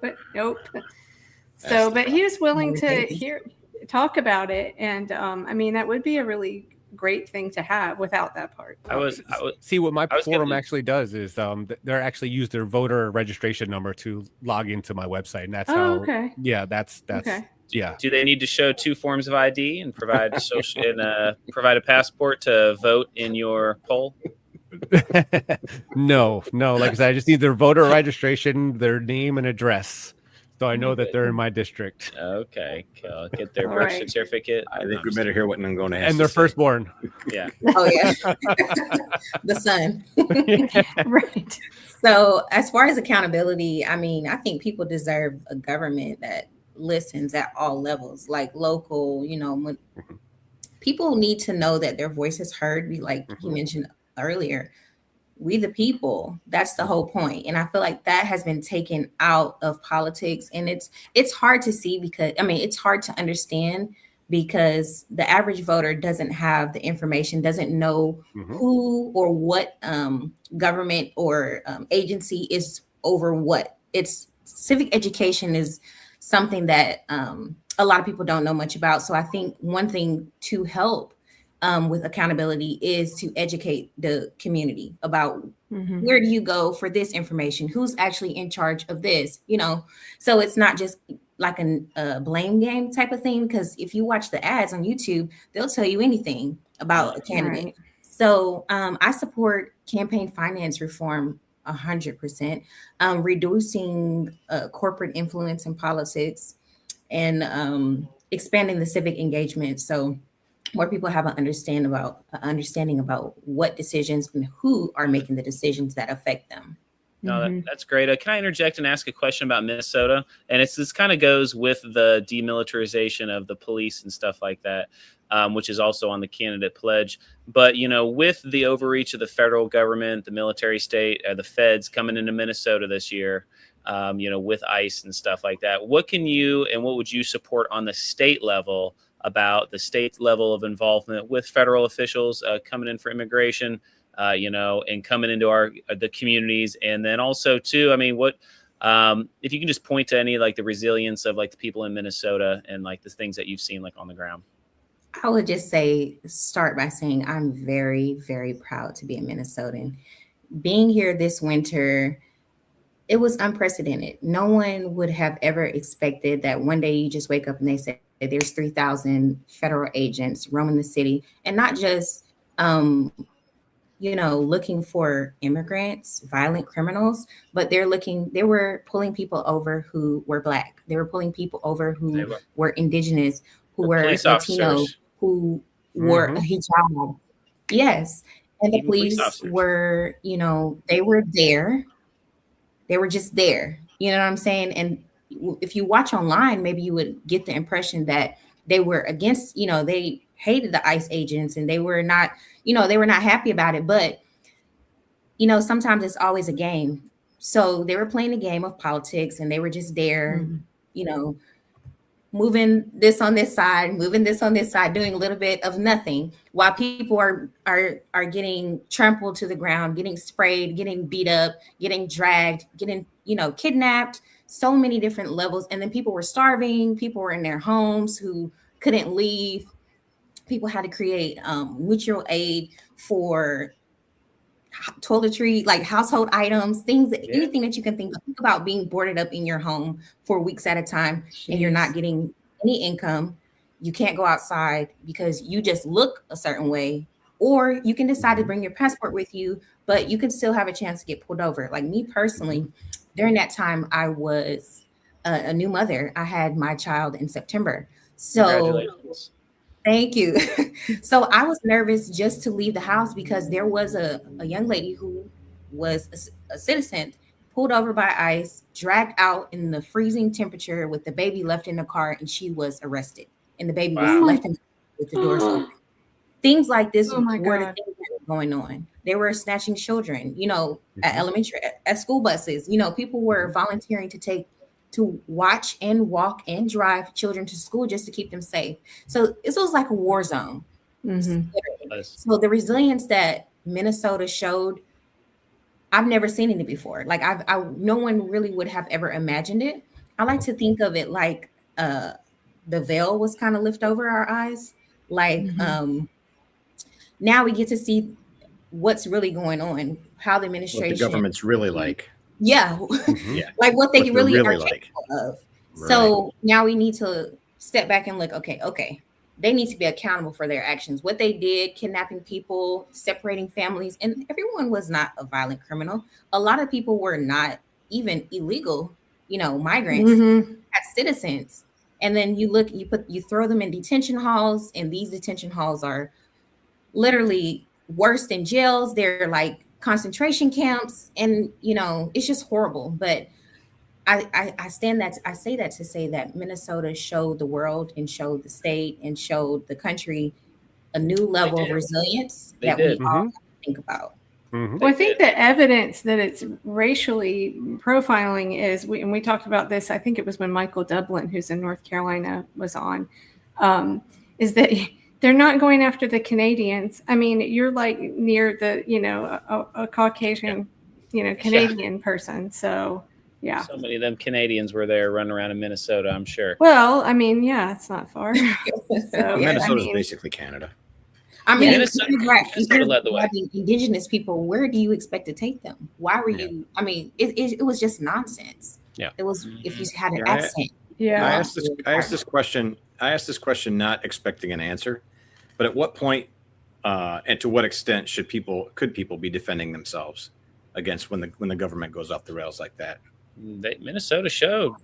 So, but he was willing to talk about it, and that would be a really great thing to have without that part. I was see what my forum actually does is they're actually use their voter registration number to log into my website, and that's how. Okay. Yeah, that's okay. Yeah. Do they need to show 2 forms of ID and provide provide a passport to vote in your poll? No. Like I said, I just need their voter registration, their name and address. So I know that they're in my district. Okay, get their All birth right. certificate. I think we better hear what Ngone has And to their say. firstborn. Yeah. Oh yeah, the son. Right. So as far as accountability, I mean, I think people deserve a government that listens at all levels, like local, when people need to know that their voice is heard. Like you mentioned earlier, we the people, that's the whole point. And I feel like that has been taken out of politics, and it's hard to see, because it's hard to understand, because the average voter doesn't have the information, doesn't know who or what government or agency is over what. It's civic education is something that a lot of people don't know much about. So I think one thing to help with accountability is to educate the community about where do you go for this information, who's actually in charge of this, so it's not just like a blame game type of thing, because if you watch the ads on YouTube, they'll tell you anything about a candidate. Right. So I support campaign finance reform 100%, reducing corporate influence in politics, and expanding the civic engagement, so more people have an understanding about what decisions and who are making the decisions that affect them. No, that's great. Can I interject and ask a question about Minnesota? And this kind of goes with the demilitarization of the police and stuff like that, which is also on the candidate pledge. But, with the overreach of the federal government, the military state, the feds coming into Minnesota this year, with ICE and stuff like that, what would you support on the state level about the state level of involvement with federal officials coming in for immigration, and coming into the communities? And then also too, what if you can just point to any, like, the resilience of, like, the people in Minnesota and, like, the things that you've seen, like, on the ground? I would just start by saying I'm very, very proud to be a Minnesotan. Being here this winter, it was unprecedented. No one would have ever expected that one day you just wake up and they say there's 3,000 federal agents roaming the city, and not just, looking for immigrants, violent criminals, but they were pulling people over who were Black. They were pulling people over who were indigenous, who were Latino, who wore a hijab. Yes. And the police were, they were there. They were just there. You know what I'm saying? And if you watch online, maybe you would get the impression that they were against, they hated the ICE agents, and they were not happy about it. But, sometimes it's always a game. So they were playing a game of politics, and they were just there, moving this on this side, doing a little bit of nothing, while people are getting trampled to the ground, getting sprayed, getting beat up, getting dragged, getting, kidnapped, so many different levels. And then people were starving, people were in their homes who couldn't leave. People had to create mutual aid for toiletry, like household items, anything that you can think of. Think about being boarded up in your home for weeks at a time. Jeez. And you're not getting any income. You can't go outside because you just look a certain way, or you can decide to bring your passport with you, but you can still have a chance to get pulled over. Like me personally, during that time, I was a new mother. I had my child in September. So congratulations. Thank you. So I was nervous just to leave the house, because there was a young lady who was a citizen, pulled over by ICE, dragged out in the freezing temperature with the baby left in the car, and she was arrested. And the baby was left with the doors open. Things like this were the things that were going on. They were snatching children, at elementary, at school buses. People were volunteering to watch and walk and drive children to school just to keep them safe. So this was like a war zone. So the resilience that Minnesota showed, I've never seen it before. Like no one really would have ever imagined it. I like to think of it like the veil was kind of lifted over our eyes. Like now we get to see what's really going on, how the administration, what the government's really like. Yeah. Like what they really are capable of. Right. So now we need to step back and look, okay. They need to be accountable for their actions. What they did, kidnapping people, separating families, and everyone was not a violent criminal. A lot of people were not even illegal migrants Mm-hmm. as citizens. And then you throw them in detention halls, and these detention halls are literally worse than jails. They're like concentration camps, and it's just horrible. But I say that to say that Minnesota showed the world and showed the state and showed the country a new level of resilience They that did. we all have to think about. Mhm. Well, I think the evidence that it's racially profiling is, and we talked about this, I think it was when Michael Dublin, who's in North Carolina, was on, is that they're not going after the Canadians. I mean, you're like near the, a Caucasian, Canadian person. So, yeah. So many of them Canadians were there running around in Minnesota, I'm sure. Well, I mean, yeah, it's not far. So, Minnesota's basically Canada. I mean, Minnesota led the way. Indigenous people, where do you expect to take them? Why were you? I mean, it was just nonsense. Yeah. It was, if you had an Yeah, accent. yeah. I asked this question not expecting an answer, but at what point and to what extent could people be defending themselves against when the government goes off the rails like that? Minnesota showed.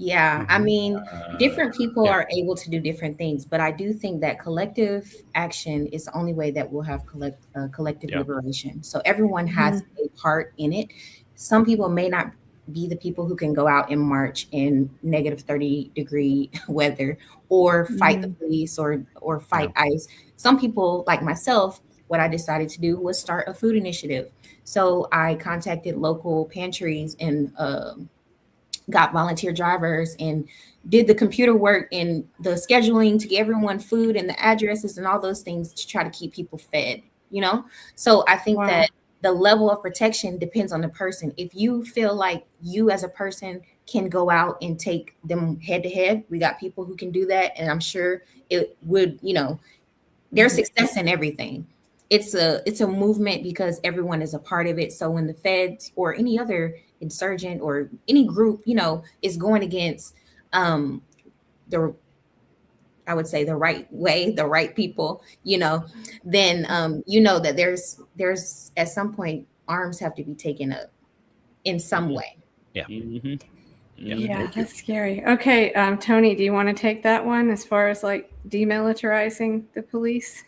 Yeah, I mean, different people are able to do different things, but I do think that collective action is the only way that we'll have collective liberation. So everyone has a part in it. Some people may not be the people who can go out and march in negative 30-degree weather or fight the police or fight ICE. Some people, like myself, what I decided to do was start a food initiative. So I contacted local pantries and got volunteer drivers and did the computer work and the scheduling to get everyone food and the addresses and all those things to try to keep people fed, So I think that the level of protection depends on the person. If you feel like you as a person can go out and take them head to head, we got people who can do that. And I'm sure it would, there's success in everything. It's a movement because everyone is a part of it. So when the feds or any other insurgent or any group, is going against I would say the right way, the right people, then that there's at some point arms have to be taken up in some way. Yeah. Mm-hmm. Yeah, that's scary. Okay, Tony, do you want to take that one as far as like demilitarizing the police?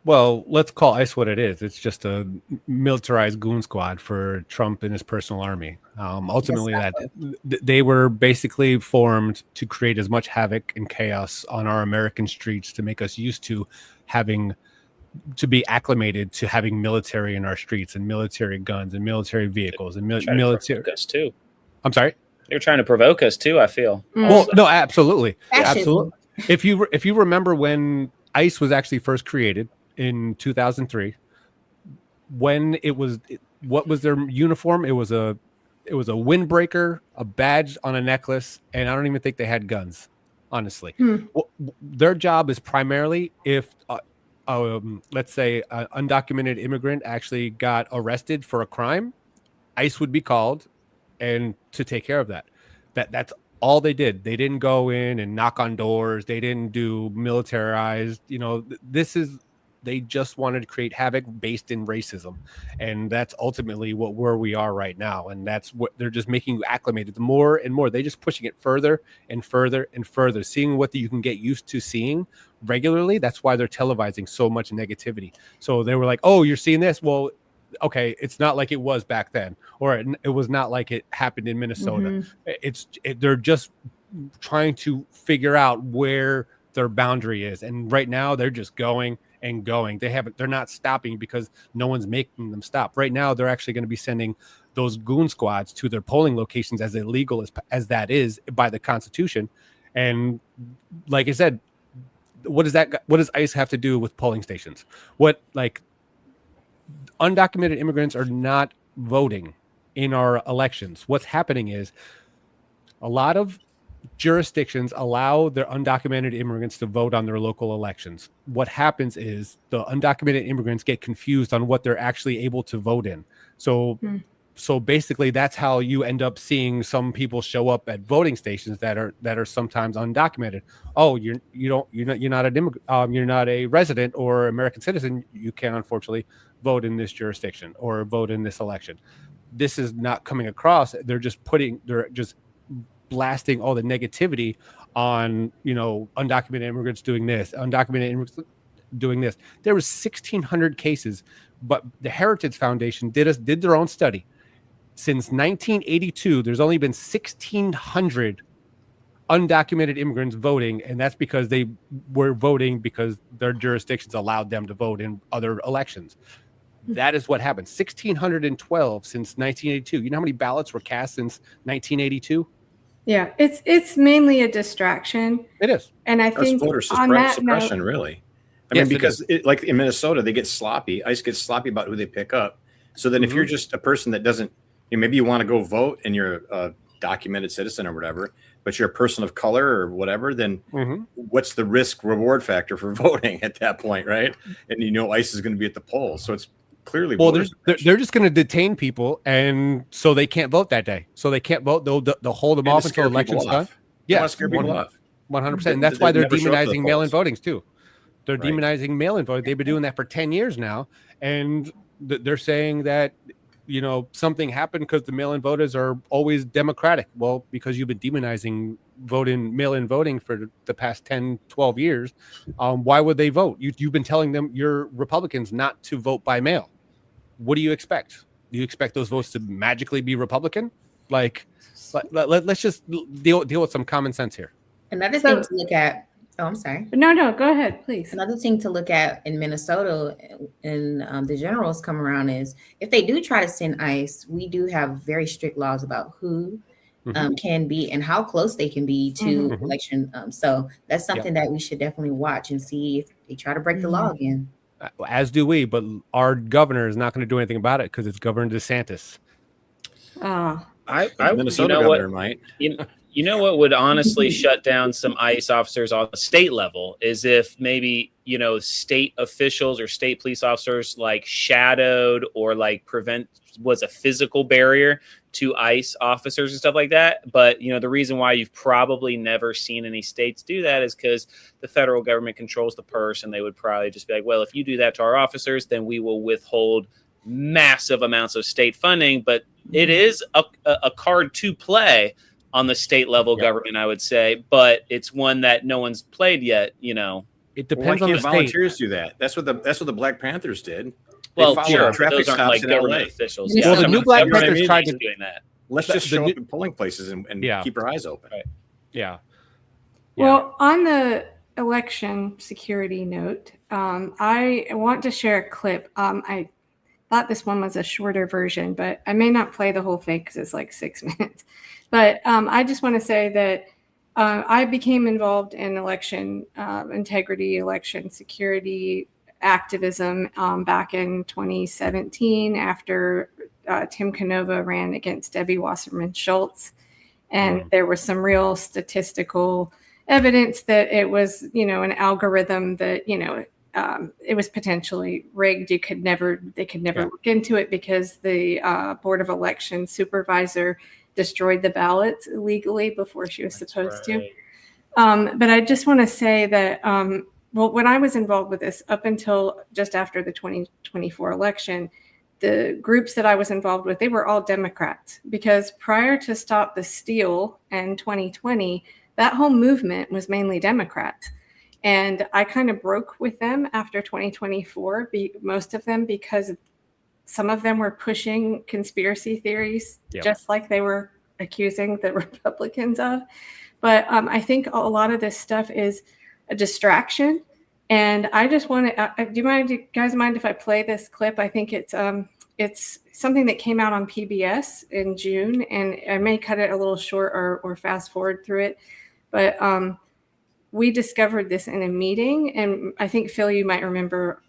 Well, let's call ICE what it is. It's just a militarized goon squad for Trump and his personal army. Ultimately, they were basically formed to create as much havoc and chaos on our American streets to make us used to be acclimated to having military in our streets and military guns and military vehicles and military. Us too. I'm sorry. They're trying to provoke us too, I feel. Well, no, absolutely. Fascism. Absolutely. If you remember when ICE was actually first created in 2003, what was their uniform? It was a windbreaker, a badge on a necklace, and I don't even think they had guns, honestly. Well, their job is primarily if let's say an undocumented immigrant actually got arrested for a crime, ICE would be called and to take care of that. That's all they did. They didn't go in and knock on doors. They didn't do militarized, they just wanted to create havoc based in racism. And that's ultimately where we are right now. And that's what they're just making you acclimated. The more and more, they're just pushing it further and further and further, seeing what you can get used to seeing regularly. That's why they're televising so much negativity. So they were like, oh, you're seeing this? Well, okay, it's not like it was back then, or it was not like it happened in Minnesota. They're just trying to figure out where their boundary is. And right now they're just going and going. They're not stopping because no one's making them stop. Right now, they're actually going to be sending those goon squads to their polling locations, as illegal as that is by the Constitution. And like I said, what does ICE have to do with polling stations? Undocumented immigrants are not voting in our elections. What's happening is a lot of jurisdictions allow their undocumented immigrants to vote on their local elections. What happens is the undocumented immigrants get confused on what they're actually able to vote in. So basically that's how you end up seeing some people show up at voting stations that are sometimes undocumented. Oh, you're not an immigrant, you're not a resident or American citizen. You can unfortunately vote in this jurisdiction or vote in this election. This is not coming across. They're just blasting all the negativity on, undocumented immigrants doing this, undocumented immigrants doing this. There was 1,600 cases, but the Heritage Foundation did their own study. Since 1982, there's only been 1,600 undocumented immigrants voting, and that's because they were voting because their jurisdictions allowed them to vote in other elections. That is what happened. 1,612 since 1982. You know how many ballots were cast since 1982? Yeah, it's mainly a distraction. It is. And I think voter on that suppression, note, really. I Yes, mean, because like in Minnesota, they get sloppy. ICE gets sloppy about who they pick up. So then if you're just a person that doesn't, maybe you want to go vote and you're a documented citizen or whatever, but you're a person of color or whatever, then what's the risk reward factor for voting at that point, right? And ICE is going to be at the polls. So it's clearly they're just going to detain people, and so they can't vote that day. So they can't vote. They'll hold them off until election's done. Yeah, scare people off. 100%. And that's why they're demonizing mail-in votings too. They're Right. demonizing mail-in voting. They've been doing that for 10 years now, and they're saying that something happened because the mail-in voters are always Democratic. Well, because you've been demonizing mail-in voting for the past 10, 12 years, why would they vote? You've been telling them, you're Republicans, not to vote by mail. What do you expect? Do you expect those votes to magically be Republican? Let's just deal with some common sense here. Another thing to look at. Oh, I'm sorry. No, go ahead, please. Another thing to look at in Minnesota, and the generals come around, is if they do try to send ICE, we do have very strict laws about who can be and how close they can be to election. So that's something that we should definitely watch and see if they try to break the law again. As do we, but our governor is not going to do anything about it because it's Governor DeSantis. Minnesota governor might. You know what would honestly shut down some ICE officers on the state level is if maybe, state officials or state police officers shadowed or was a physical barrier to ICE officers and stuff like that. But, the reason why you've probably never seen any states do that is because the federal government controls the purse, and they would probably just be like, well, if you do that to our officers, then we will withhold massive amounts of state funding. But it is a card to play on the state level government, I would say, but it's one that no one's played yet. It depends on the state. Volunteers do that. That's what the Black Panthers did. Well, sure, traffic stops in government officials. Well, the new Black Panthers tried to doing that. Let's just show up in polling places and keep our eyes open. Right. Yeah. Well, on the election security note, I want to share a clip. I thought this one was a shorter version, but I may not play the whole thing because it's like 6 minutes. But I just want to say that I became involved in election integrity, election security activism back in 2017 after Tim Canova ran against Debbie Wasserman Schultz. And there was some real statistical evidence that it was, an algorithm that, it was potentially rigged. They could never look into it because the Board of Elections supervisor destroyed the ballots illegally before she was supposed to. But I just want to say that, when I was involved with this up until just after the 2024 election, the groups that I was involved with, they were all Democrats, because prior to Stop the Steal in 2020, that whole movement was mainly Democrats. And I kind of broke with them after 2024, most of them, because some of them were pushing conspiracy theories, just like they were accusing the Republicans of. But I think a lot of this stuff is a distraction. And I just want to, do you guys mind if I play this clip? I think it's something that came out on PBS in June, and I may cut it a little short or fast forward through it. But we discovered this in a meeting, and I think, Phil, you might remember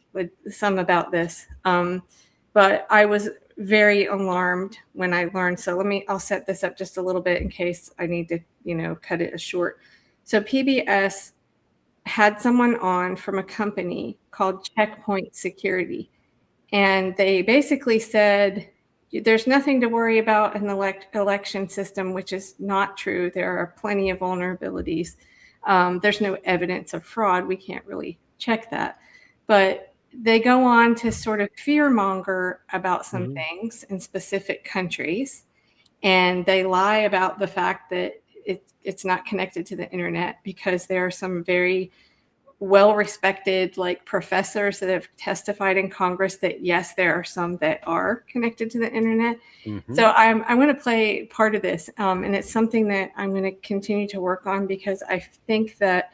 some about this. But I was very alarmed when I learned. So I'll set this up just a little bit in case I need to, cut it short. So PBS had someone on from a company called Checkpoint Security. And they basically said, there's nothing to worry about in the election system, which is not true. There are plenty of vulnerabilities. There's no evidence of fraud. We can't really check that. But they go on to sort of fearmonger about some things in specific countries. And they lie about the fact that it's not connected to the internet, because there are some very well-respected like professors that have testified in Congress that yes, there are some that are connected to the internet. So I'm going to play part of this, and it's something that I'm going to continue to work on, because I think that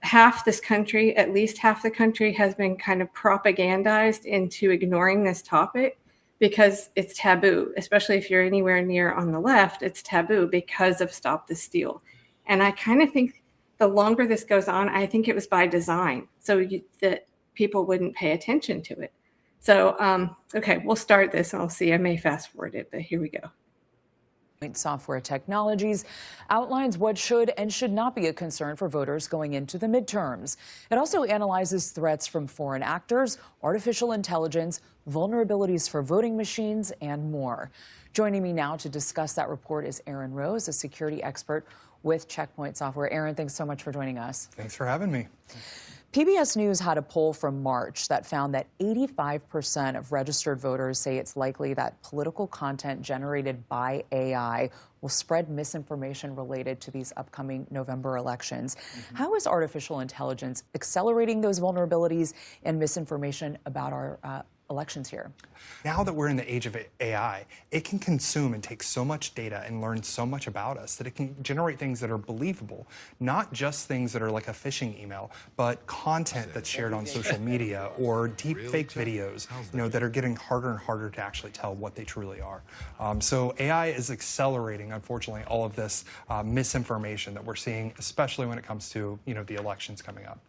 half this country, at least half the country, has been kind of propagandized into ignoring this topic because it's taboo, especially if you're anywhere near on the left. It's taboo because of Stop the Steal. And I kind of think the longer this goes on, I think it was by design, so that people wouldn't pay attention to it. So, okay, we'll start this and I'll see. I may fast forward it, but here we go. Software Technologies outlines what should and should not be a concern for voters going into the midterms. It also analyzes threats from foreign actors, artificial intelligence, vulnerabilities for voting machines, and more. Joining me now to discuss that report is Aaron Rose, a security expert with Checkpoint Software. Aaron, thanks so much for joining us. Thanks for having me. PBS News had a poll from March that found that 85% of registered voters say it's likely that political content generated by AI will spread misinformation related to these upcoming November elections. How is artificial intelligence accelerating those vulnerabilities and misinformation about our elections here? Now that we're in the age of AI, it can consume and take so much data and learn so much about us that it can generate things that are believable, not just things that are like a phishing email, but content that's shared on social media or deep fake videos, that are getting harder and harder to actually tell what they truly are. So AI is accelerating, unfortunately, all of this misinformation that we're seeing, especially when it comes to, the elections coming up.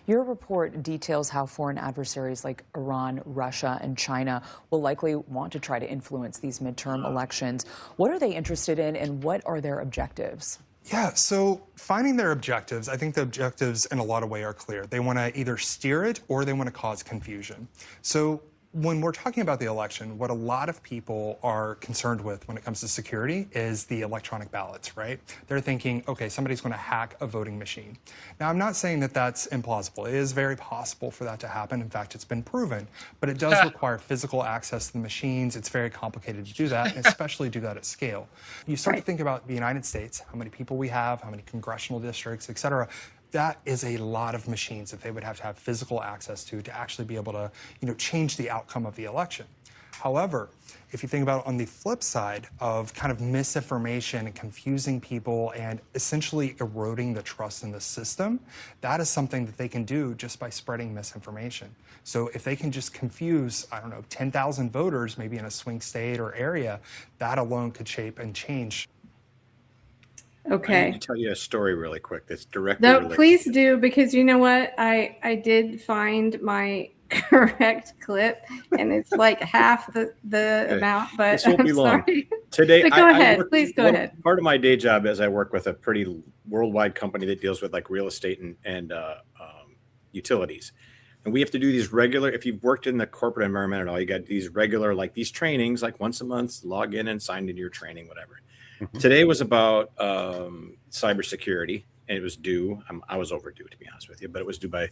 Your report details how foreign adversaries like Iran, Russia, and China will likely want to try to influence these midterm elections. What are they interested in, and what are their objectives? Yeah, so finding their objectives, I think the objectives in a lot of ways are clear. They want to either steer it or they want to cause confusion. So when we're talking about the election, what a lot of people are concerned with when it comes to security is the electronic ballots, right? They're thinking, okay, somebody's going to hack a voting machine. Now, I'm not saying that that's implausible. It is very possible for that to happen. In fact, it's been proven, but it does require physical access to the machines. It's very complicated to do that, and especially do that at scale. You start to think about the United States, how many people we have, how many congressional districts, et cetera. That is a lot of machines that they would have to have physical access to actually be able to, change the outcome of the election. However, if you think about on the flip side of kind of misinformation and confusing people and essentially eroding the trust in the system, that is something that they can do just by spreading misinformation. So if they can just confuse, 10,000 voters, maybe in a swing state or area, that alone could shape and change. Okay. I need to tell you a story really quick that's directly No, related. please do, because you know what? I did find my correct clip, and it's like half the amount, but This won't be I'm long. sorry. Today, But go ahead. Please go ahead. Part of my day job is I work with a pretty worldwide company that deals with like real estate and utilities. And we have to do these regular, if you've worked in the corporate environment at all, you got these regular, like these trainings, like once a month, log in and sign into your training, whatever. Today was about cybersecurity, and it was due. I was overdue, to be honest with you, but it was due by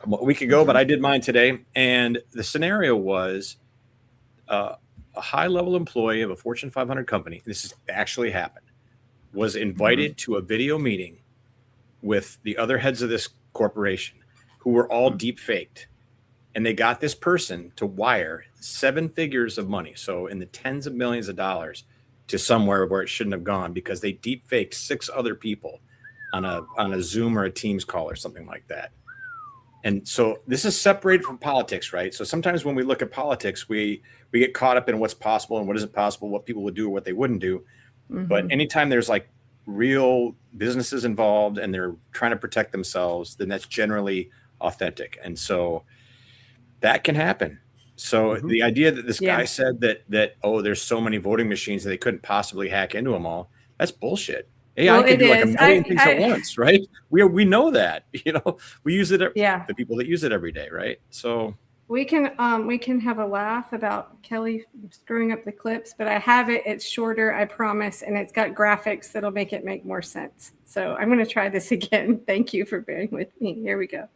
a week ago. But I did mine today, and the scenario was a high-level employee of a Fortune 500 company. This has actually happened. Was invited to a video meeting with the other heads of this corporation, who were all deep faked, and they got this person to wire 7 figures of money, so in the tens of millions of dollars, to somewhere where it shouldn't have gone, because they deep faked 6 other people on a Zoom or a Teams call or something like that. And so this is separated from politics, right? So sometimes when we look at politics, we get caught up in what's possible and what isn't possible, what people would do or what they wouldn't do. But anytime there's like real businesses involved and they're trying to protect themselves, then that's generally authentic. And so that can happen. So the idea that this guy said that there's so many voting machines that they couldn't possibly hack into them all, that's bullshit. AI can do like a million things at once, right? We know that, we use it. The people that use it every day, right? So we can have a laugh about Kelly screwing up the clips, but I have it. It's shorter, I promise, and it's got graphics that'll make it make more sense. So I'm going to try this again. Thank you for bearing with me. Here we go.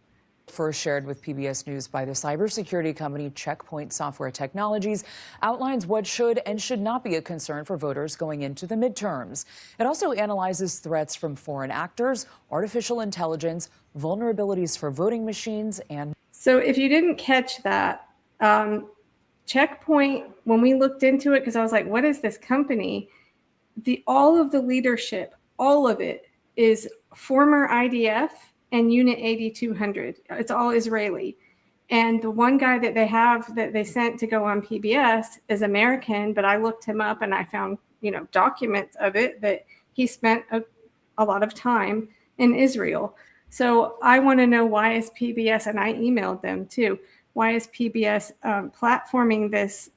First shared with PBS News by the cybersecurity company Checkpoint Software Technologies, outlines what should and should not be a concern for voters going into the midterms. It also analyzes threats from foreign actors, artificial intelligence, vulnerabilities for voting machines, and... So if you didn't catch that, Checkpoint, when we looked into it, because I was like, what is this company? All of the leadership, all of it is former IDF and Unit 8200. It's all Israeli. And the one guy that they have that they sent to go on PBS is American, but I looked him up and I found, documents of it that he spent a lot of time in Israel. So I want to know, why is PBS, and I emailed them too, why is PBS platforming this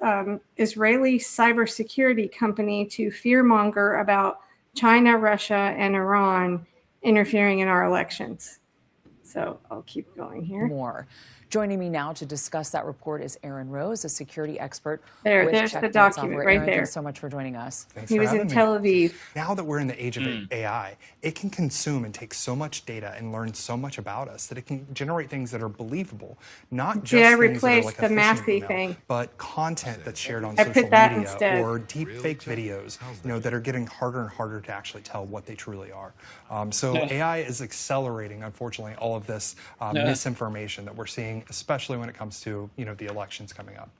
Israeli cybersecurity company to fearmonger about China, Russia, and Iran interfering in our elections? So I'll keep going here. More. Joining me now to discuss that report is Aaron Rose, a security expert. There's the document software. right Aaron, there. Thanks so much for joining us. He was in Tel Aviv. Now that we're in the age of AI, it can consume and take so much data and learn so much about us that it can generate things that are believable, not just I things that are replaced like a the phishing Matthew email, thing. but content that's shared on I social put that media instead. or deep fake videos, that are getting harder and harder to actually tell what they truly are. So AI is accelerating, unfortunately, all of this misinformation that we're seeing, especially when it comes to, the elections coming up.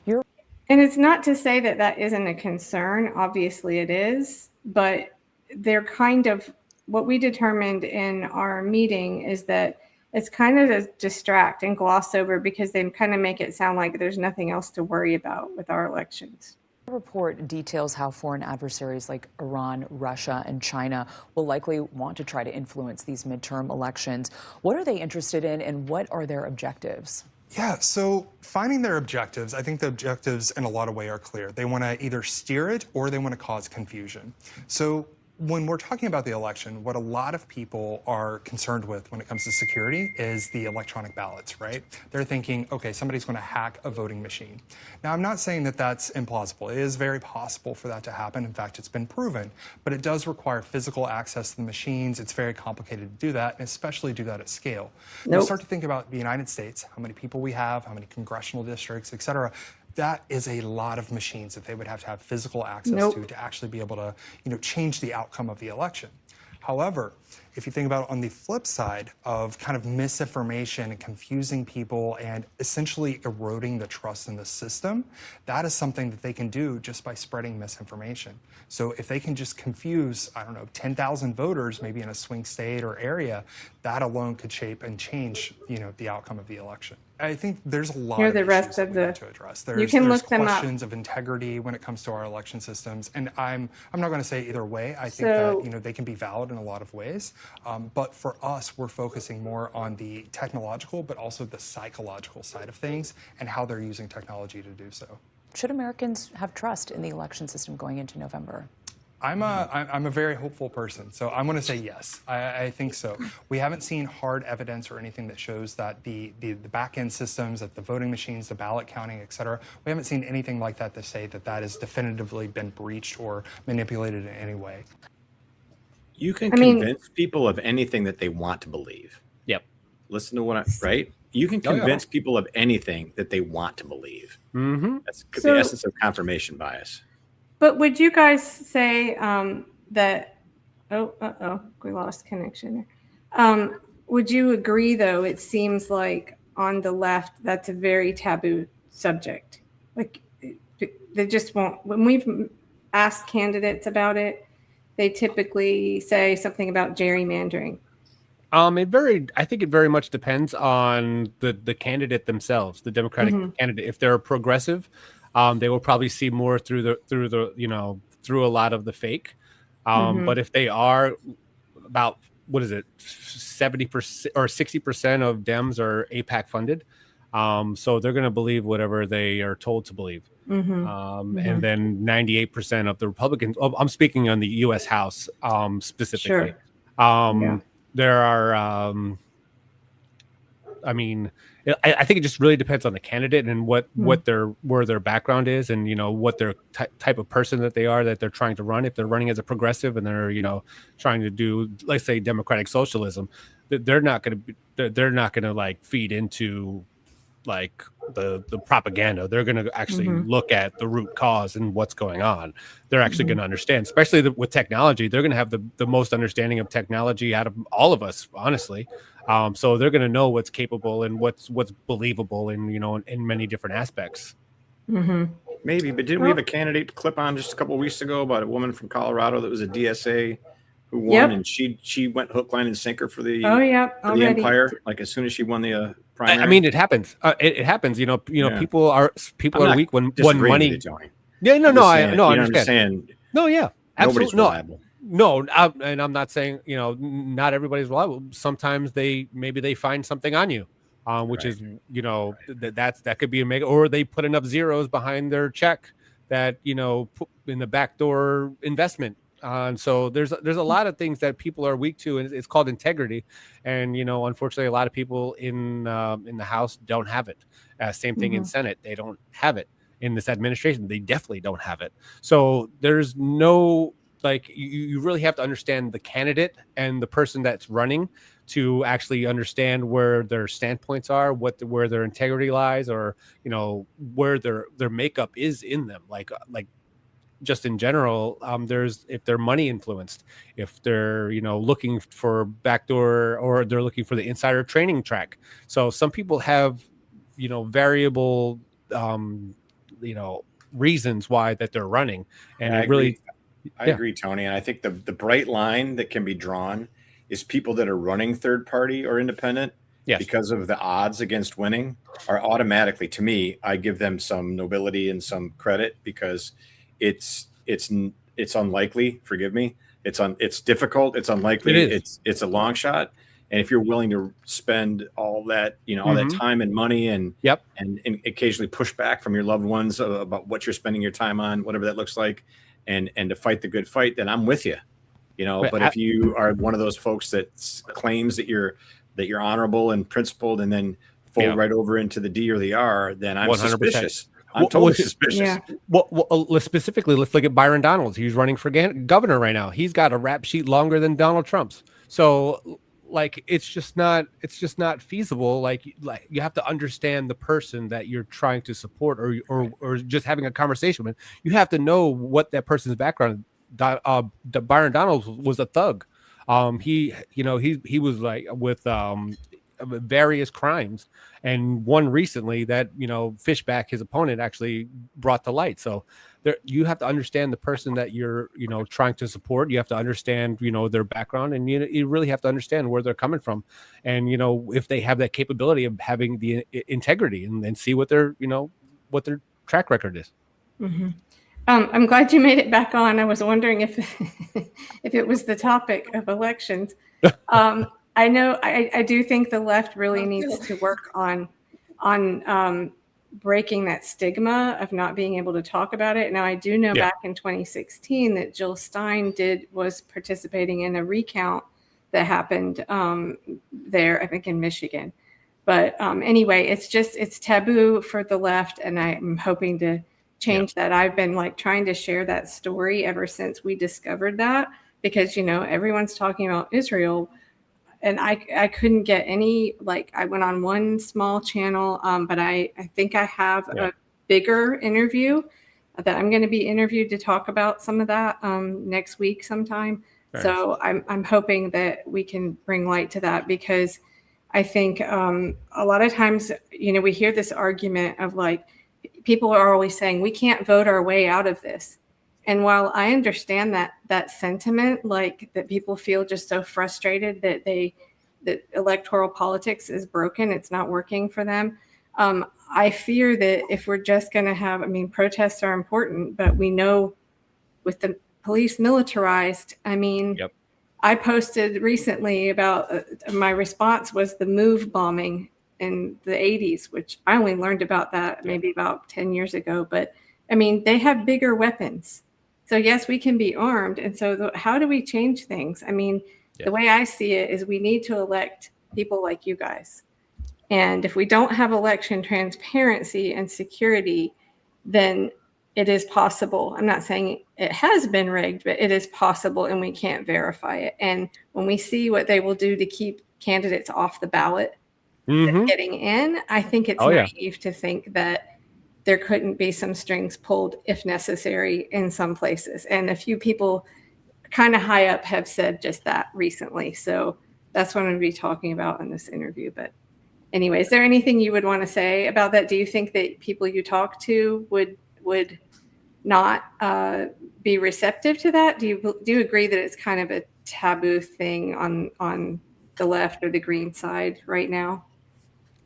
And it's not to say that that isn't a concern. Obviously it is, but they're kind of, what we determined in our meeting is that it's kind of to distract and gloss over, because they kind of make it sound like there's nothing else to worry about with our elections. The report details how foreign adversaries like Iran, Russia, and China will likely want to try to influence these midterm elections. What are they interested in, and what are their objectives? Yeah, so finding their objectives, I think the objectives in a lot of ways are clear. They want to either steer it or they want to cause confusion. So when we're talking about the election, what a lot of people are concerned with when it comes to security is the electronic ballots, right? They're thinking, okay, somebody's going to hack a voting machine. Now, I'm not saying that that's implausible. It is very possible for that to happen. In fact, it's been proven, but it does require physical access to the machines. It's very complicated to do that, and especially do that at scale. When you start to think about the United States, how many people we have, how many congressional districts, et cetera, that is a lot of machines that they would have physical access to actually be able to, change the outcome of the election. However, if you think about it on the flip side of kind of misinformation and confusing people and essentially eroding the trust in the system, that is something that they can do just by spreading misinformation. So if they can just confuse, 10,000 voters, maybe in a swing state or area, that alone could shape and change, the outcome of the election. I think there's a lot of issues that we need to address. There's questions of integrity when it comes to our election systems, and I'm not going to say either way. I think that they can be valid in a lot of ways, but for us, we're focusing more on the technological, but also the psychological side of things and how they're using technology to do so. Should Americans have trust in the election system going into November? I'm a very hopeful person, so I'm going to say yes. I think so. We haven't seen hard evidence or anything that shows that the back-end systems, that the voting machines, the ballot counting, et cetera, we haven't seen anything like that to say that that has definitively been breached or manipulated in any way. You can convince people of anything that they want to believe. Yep. Listen to what right? You can convince people of anything that they want to believe. Mm-hmm. That's the essence of confirmation bias. But would you guys say that, we lost connection there. Would you agree, though, it seems like on the left, that's a very taboo subject? Like, they just won't, when we've asked candidates about it, they typically say something about gerrymandering. I think it very much depends on the candidate themselves, the Democratic candidate. If they're a progressive, they will probably see more through a lot of the fake. But if they are about, 70% or 60% of Dems are AIPAC funded. So they're going to believe whatever they are told to believe. And then 98% of the Republicans, I'm speaking on the U.S. House specifically. There are, I think it just really depends on the candidate and where their background is, and what their type of person that they are, that they're trying to run. If they're running as a progressive and they're trying to do, let's say, democratic socialism, they're not going to like feed into like the propaganda. They're going to actually look at the root cause and what's going on. They're actually going to understand, especially with technology. They're going to have the most understanding of technology out of all of us, honestly. So they're going to know what's capable and what's believable in, in many different aspects. Maybe, but didn't we have a candidate clip on just a couple of weeks ago about a woman from Colorado that was a DSA who won, and she went hook, line, and sinker for the the Empire, like as soon as she won the primary. I mean, it happens. It happens. People are weak when money. You, Tony. Yeah, no, I understand. I'm just saying. No, yeah, absolutely. Nobody's reliable. No, and I'm not saying not everybody's reliable. Sometimes they find something on you, which is that could be a mega, or they put enough zeros behind their check that put in the backdoor investment. So there's a lot of things that people are weak to, and it's called integrity. And unfortunately, a lot of people in the House don't have it. Same thing in Senate; they don't have it. In this administration, they definitely don't have it. So there's no you really have to understand the candidate and the person that's running to actually understand where their standpoints are, where their integrity lies, or where their makeup is in them. Like just in general, if they're money influenced, if they're looking for backdoor, or they're looking for the insider trading track. So some people have variable reasons why that they're running, and I agree, Tony. And I think the bright line that can be drawn is people that are running third party or independent, because of the odds against winning, are automatically, to me, I give them some nobility and some credit, because it's unlikely. Forgive me. It's difficult. It's unlikely. It's a long shot. And if you're willing to spend all that, all that time and money and occasionally push back from your loved ones about what you're spending your time on, whatever that looks like, and to fight the good fight, then I'm with you. But if you are one of those folks that claims that you're honorable and principled, and then fold right over into the D or the R, then I'm 100%. Suspicious. I'm totally suspicious. Yeah. Well, specifically, let's look at Byron Donalds. He's running for governor right now. He's got a rap sheet longer than Donald Trump's. So, it's just not feasible. Like you have to understand the person that you're trying to support, or just having a conversation with. You have to know what that person's background. Byron Donalds was a thug. He was with various crimes, and one recently that Fishback, his opponent, actually brought to light. So you have to understand the person that you're trying to support. You have to understand their background, and you really have to understand where they're coming from, and if they have that capability of having the integrity, and see what their track record is. I'm glad you made it back on. I was wondering if if it was the topic of elections. I know I do think the left really needs to work on breaking that stigma of not being able to talk about it. Now, I do know back in 2016 that Jill Stein was participating in a recount that happened there, I think in Michigan. But anyway, it's taboo for the left, and I'm hoping to change that. I've been trying to share that story ever since we discovered that, because everyone's talking about Israel. And I couldn't get any, I went on one small channel, but I think I have a bigger interview that I'm going to be interviewed to talk about some of that next week sometime. Right. So I'm hoping that we can bring light to that, because I think a lot of times, we hear this argument of people are always saying we can't vote our way out of this. And while I understand that sentiment, that people feel just so frustrated that electoral politics is broken, it's not working for them. I fear that if we're just going to have, protests are important, but we know with the police militarized, I posted recently about my response was the MOVE bombing in the 80s, which I only learned about that maybe about 10 years ago. But they have bigger weapons. So yes, we can be armed. And so how do we change things? The way I see it is we need to elect people like you guys. And if we don't have election transparency and security, then it is possible. I'm not saying it has been rigged, but it is possible, and we can't verify it. And when we see what they will do to keep candidates off the ballot Mm-hmm. getting in. I think it's naive to think that there couldn't be some strings pulled if necessary in some places. And a few people kind of high up have said just that recently. So that's what I'm going to be talking about in this interview. But anyway, is there anything you would want to say about that? Do you think that people you talk to would not be receptive to that? Do you agree that it's kind of a taboo thing on the left or the green side right now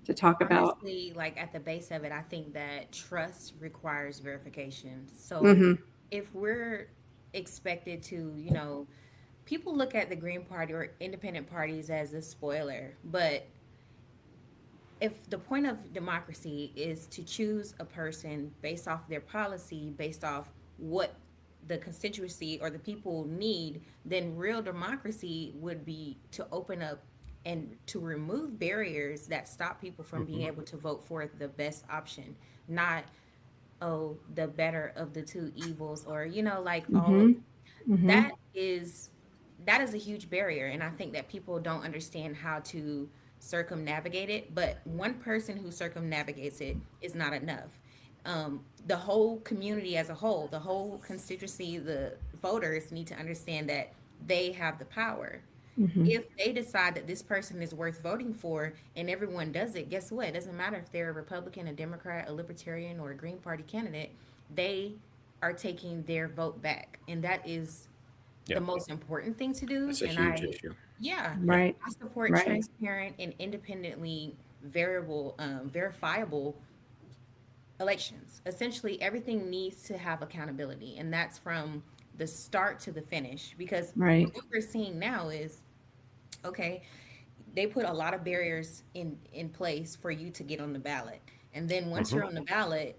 to talk about? Honestly, like at the base of it, I think that trust requires verification. So if we're expected to, people look at the Green Party or independent parties as a spoiler, but if the point of democracy is to choose a person based off their policy, based off what the constituency or the people need, then real democracy would be to open up and to remove barriers that stop people from being able to vote for the best option, not the better of the two evils, or like all of that is a huge barrier. And I think that people don't understand how to circumnavigate it, but one person who circumnavigates it is not enough. The whole community as a whole, the whole constituency, the voters need to understand that they have the power. If they decide that this person is worth voting for and everyone does it, guess what? It doesn't matter if they're a Republican, a Democrat, a Libertarian, or a Green Party candidate. They are taking their vote back. And that is the most important thing to do. That's a huge issue. Yeah. Right. I support transparent and independently verifiable elections. Essentially, everything needs to have accountability. And that's from the start to the finish, because what we're seeing now is, okay, they put a lot of barriers in place for you to get on the ballot, and then once you're on the ballot,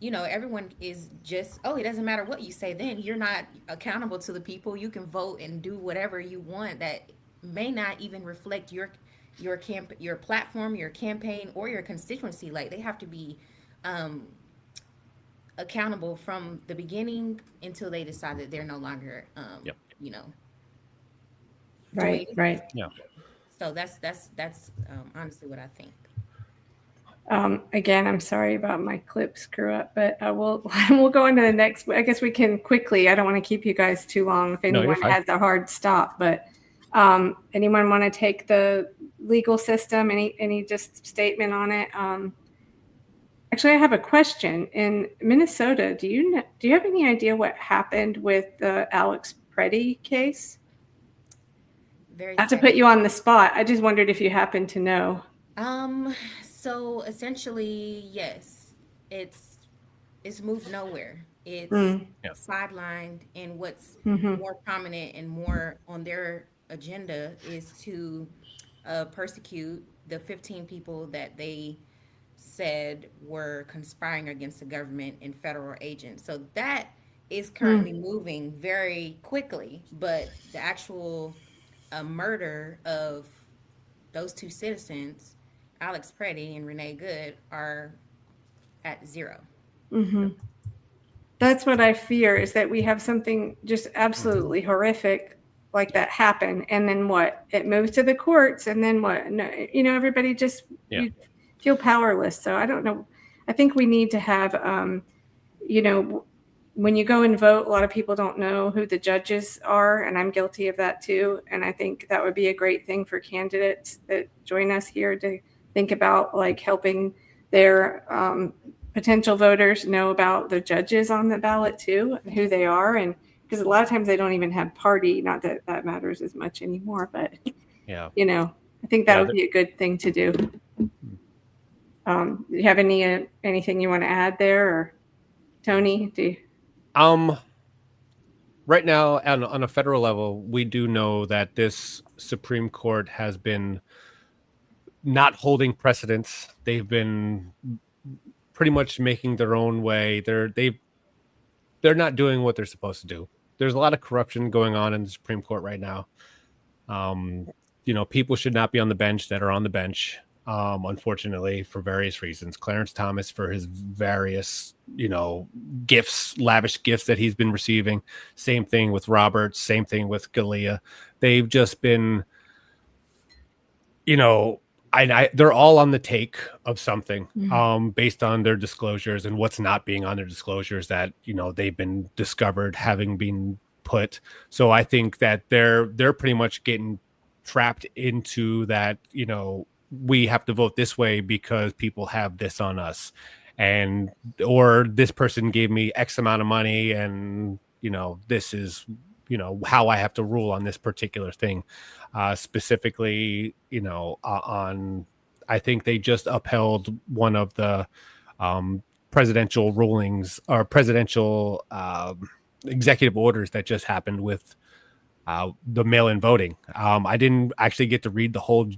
everyone is just, it doesn't matter what you say, then you're not accountable to the people. You can vote and do whatever you want that may not even reflect your platform, your campaign, or your constituency. Like, they have to be accountable from the beginning until they decide that they're no longer, Right. Yeah. So that's honestly what I think. Again, I'm sorry about my clip screw up, but we'll go on to the next. I guess we can quickly. I don't want to keep you guys too long if anyone has a hard stop. But anyone want to take the legal system? Any just statement on it? Actually, I have a question. In Minnesota, do you have any idea what happened with the Alex Preddy case? Not to put you on the spot, I just wondered if you happen to know. So essentially, yes, it's moved nowhere. It's sidelined, and what's more prominent and more on their agenda is to persecute the 15 people that they said were conspiring against the government and federal agents. So that is currently moving very quickly, but the actual murder of those two citizens, Alex Preddy and Renee Good, are at zero. That's what I fear, is that we have something just absolutely horrific like that happen, and then what? It moves to the courts, and then what? No, everybody just you feel powerless. So I don't know. I think we need to have, when you go and vote, a lot of people don't know who the judges are, and I'm guilty of that too. And I think that would be a great thing for candidates that join us here to think about, like helping their potential voters know about the judges on the ballot too, and who they are. And because a lot of times they don't even have party, not that that matters as much anymore, but I think that would be a good thing to do. Do you have anything you want to add there, or Tony? Do you? Right now, on a federal level, we do know that this Supreme Court has been not holding precedents. They've been pretty much making their own way. They're not doing what they're supposed to do. There's a lot of corruption going on in the Supreme Court right now. People should not be on the bench that are on the bench. Unfortunately, for various reasons. Clarence Thomas, for his various, lavish gifts that he's been receiving. Same thing with Roberts. Same thing with Scalia. They've just been they're all on the take of something, Mhm. based on their disclosures and what's not being on their disclosures that, they've been discovered having been put. So I think that they're pretty much getting trapped into that, we have to vote this way because people have this on us, and or this person gave me X amount of money, and this is how I have to rule on this particular thing. Specifically, on, I think they just upheld one of the presidential rulings or presidential executive orders that just happened with the mail-in voting. I didn't actually get to read the whole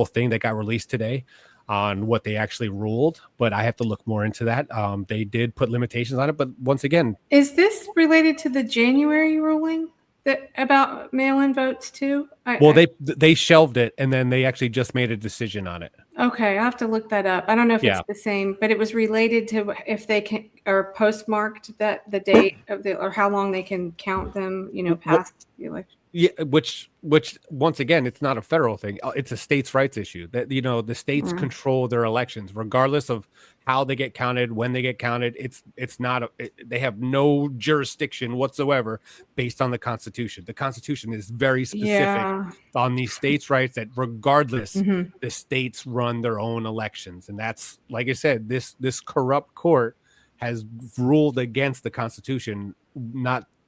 thing that got released today on what they actually ruled, but I have to look more into that. They did put limitations on it, but once again, Is this related to the January ruling that about mail-in votes too? well, they shelved it, and then they actually just made a decision on it. Okay, I'll have to look that up. I don't know if Yeah. it's the same, but it was related to if they can or postmarked that the date of the or how long they can count them, past the election. Yeah, which once again, it's not a federal thing. It's a states' rights issue. That the states Mm. control their elections, regardless of how they get counted, when they get counted. It's not they have no jurisdiction whatsoever based on the Constitution. The Constitution is very specific Yeah. on these states' rights that regardless, Mhm. the states run their own elections, and that's, like I said, this corrupt court has ruled against the Constitution.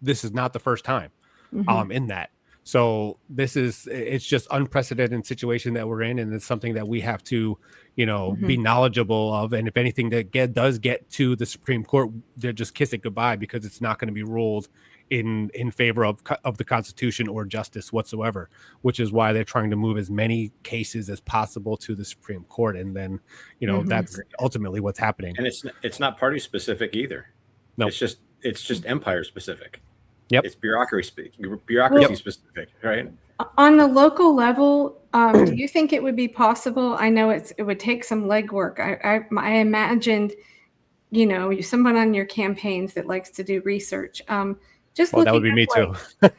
This is not the first time Mhm. in that. So it's just unprecedented situation that we're in, and it's something that we have to, be Mhm. knowledgeable of. And if anything that does get to the Supreme Court, they're just kiss it goodbye, because it's not going to be ruled in favor of the Constitution or justice whatsoever. Which is why they're trying to move as many cases as possible to the Supreme Court, and then Mhm. that's ultimately what's happening. And it's not party specific either. No, It's just empire specific. Yep. It's bureaucracy Well- specific, right? On the local level, do you think it would be possible? I know it would take some legwork. I imagined, someone on your campaigns that likes to do research. Just well, that would looking be me up, too.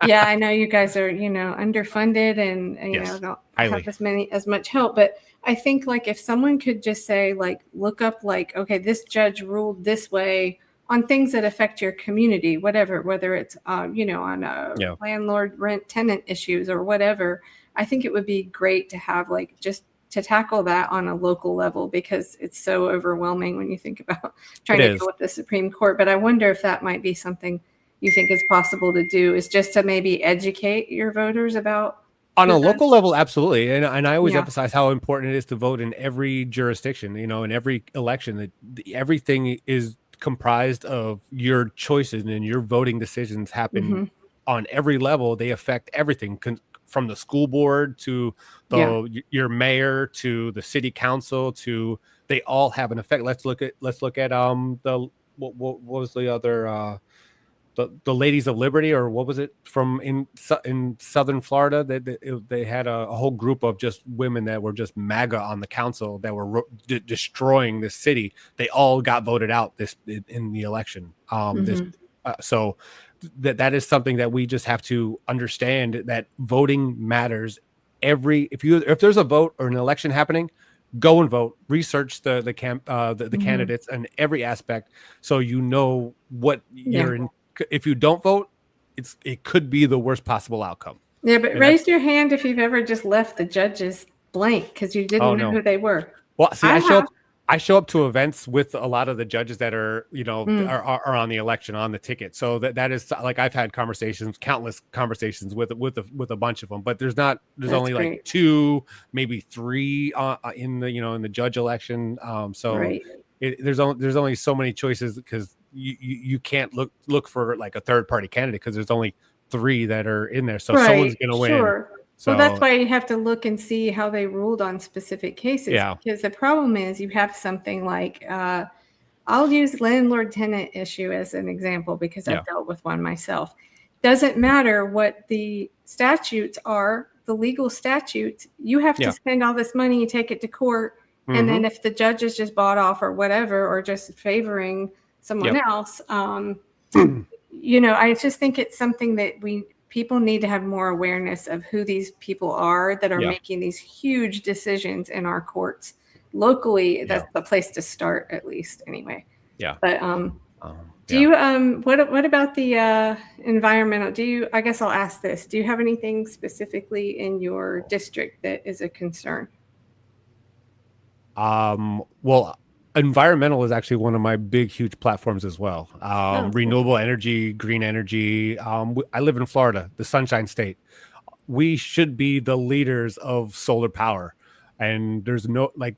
yeah, I know you guys are, underfunded and Yes, don't highly. have as much help. But I think like if someone could just say like look up like, okay, this judge ruled this way on things that affect your community, whether it's on Yeah. landlord rent tenant issues or whatever. I think it would be great to have like just to tackle that on a local level, because it's so overwhelming when you think about trying It to is. deal with the Supreme Court. But I wonder if that might be something you think is possible to do, is just to maybe educate your voters about On who a does- local level, absolutely, and I always Yeah. emphasize how important it is to vote in every jurisdiction. In every election, that everything is comprised of your choices, and your voting decisions happen Mhm. on every level. They affect everything, from the school board to Yeah. your mayor to the city council. They all have an effect. Let's look at the what was the other. The Ladies of Liberty, or what was it, from in Southern Florida? They had a whole group of just women that were just MAGA on the council that were destroying this city. They all got voted out in the election. Mhm. So that is something that we just have to understand, that voting matters. If there's a vote or an election happening, go and vote. Research the Mhm. candidates and every aspect, so what Yeah. you're in. If you don't vote, it could be the worst possible outcome. Yeah, but And raise your hand if you've ever just left the judges blank because you didn't Oh, know no. who they were. Well, see, I have. I show up to events with a lot of the judges that are, Mm. are on the election, on the ticket. So that is like, I've had countless conversations with a bunch of them, but there's That's only great. like 2, maybe 3 in the judge election. So Right. there's only so many choices, because you can't look for like a third party candidate, because there's only 3 that are in there. So someone's Right. going to win. Sure. So Well, that's why you have to look and see how they ruled on specific cases. Yeah. Because the problem is you have something like, I'll use landlord tenant issue as an example because Yeah. I've dealt with one myself. Doesn't matter what the statutes are, the legal statutes, you have Yeah. to spend all this money, you take it to court. And then if the judge is just bought off or whatever, or just favoring someone Yep. else, I just think it's something that people need to have more awareness of who these people are that are Yeah. making these huge decisions in our courts locally. That's the place to start, at least, anyway. Yeah. But do you what about the environmental? I guess I'll ask this. Do you have anything specifically in your district that is a concern? Well, environmental is actually one of my big, huge platforms as well. Cool. Renewable energy, green energy. I live in Florida, the Sunshine State. We should be the leaders of solar power. And there's no, like,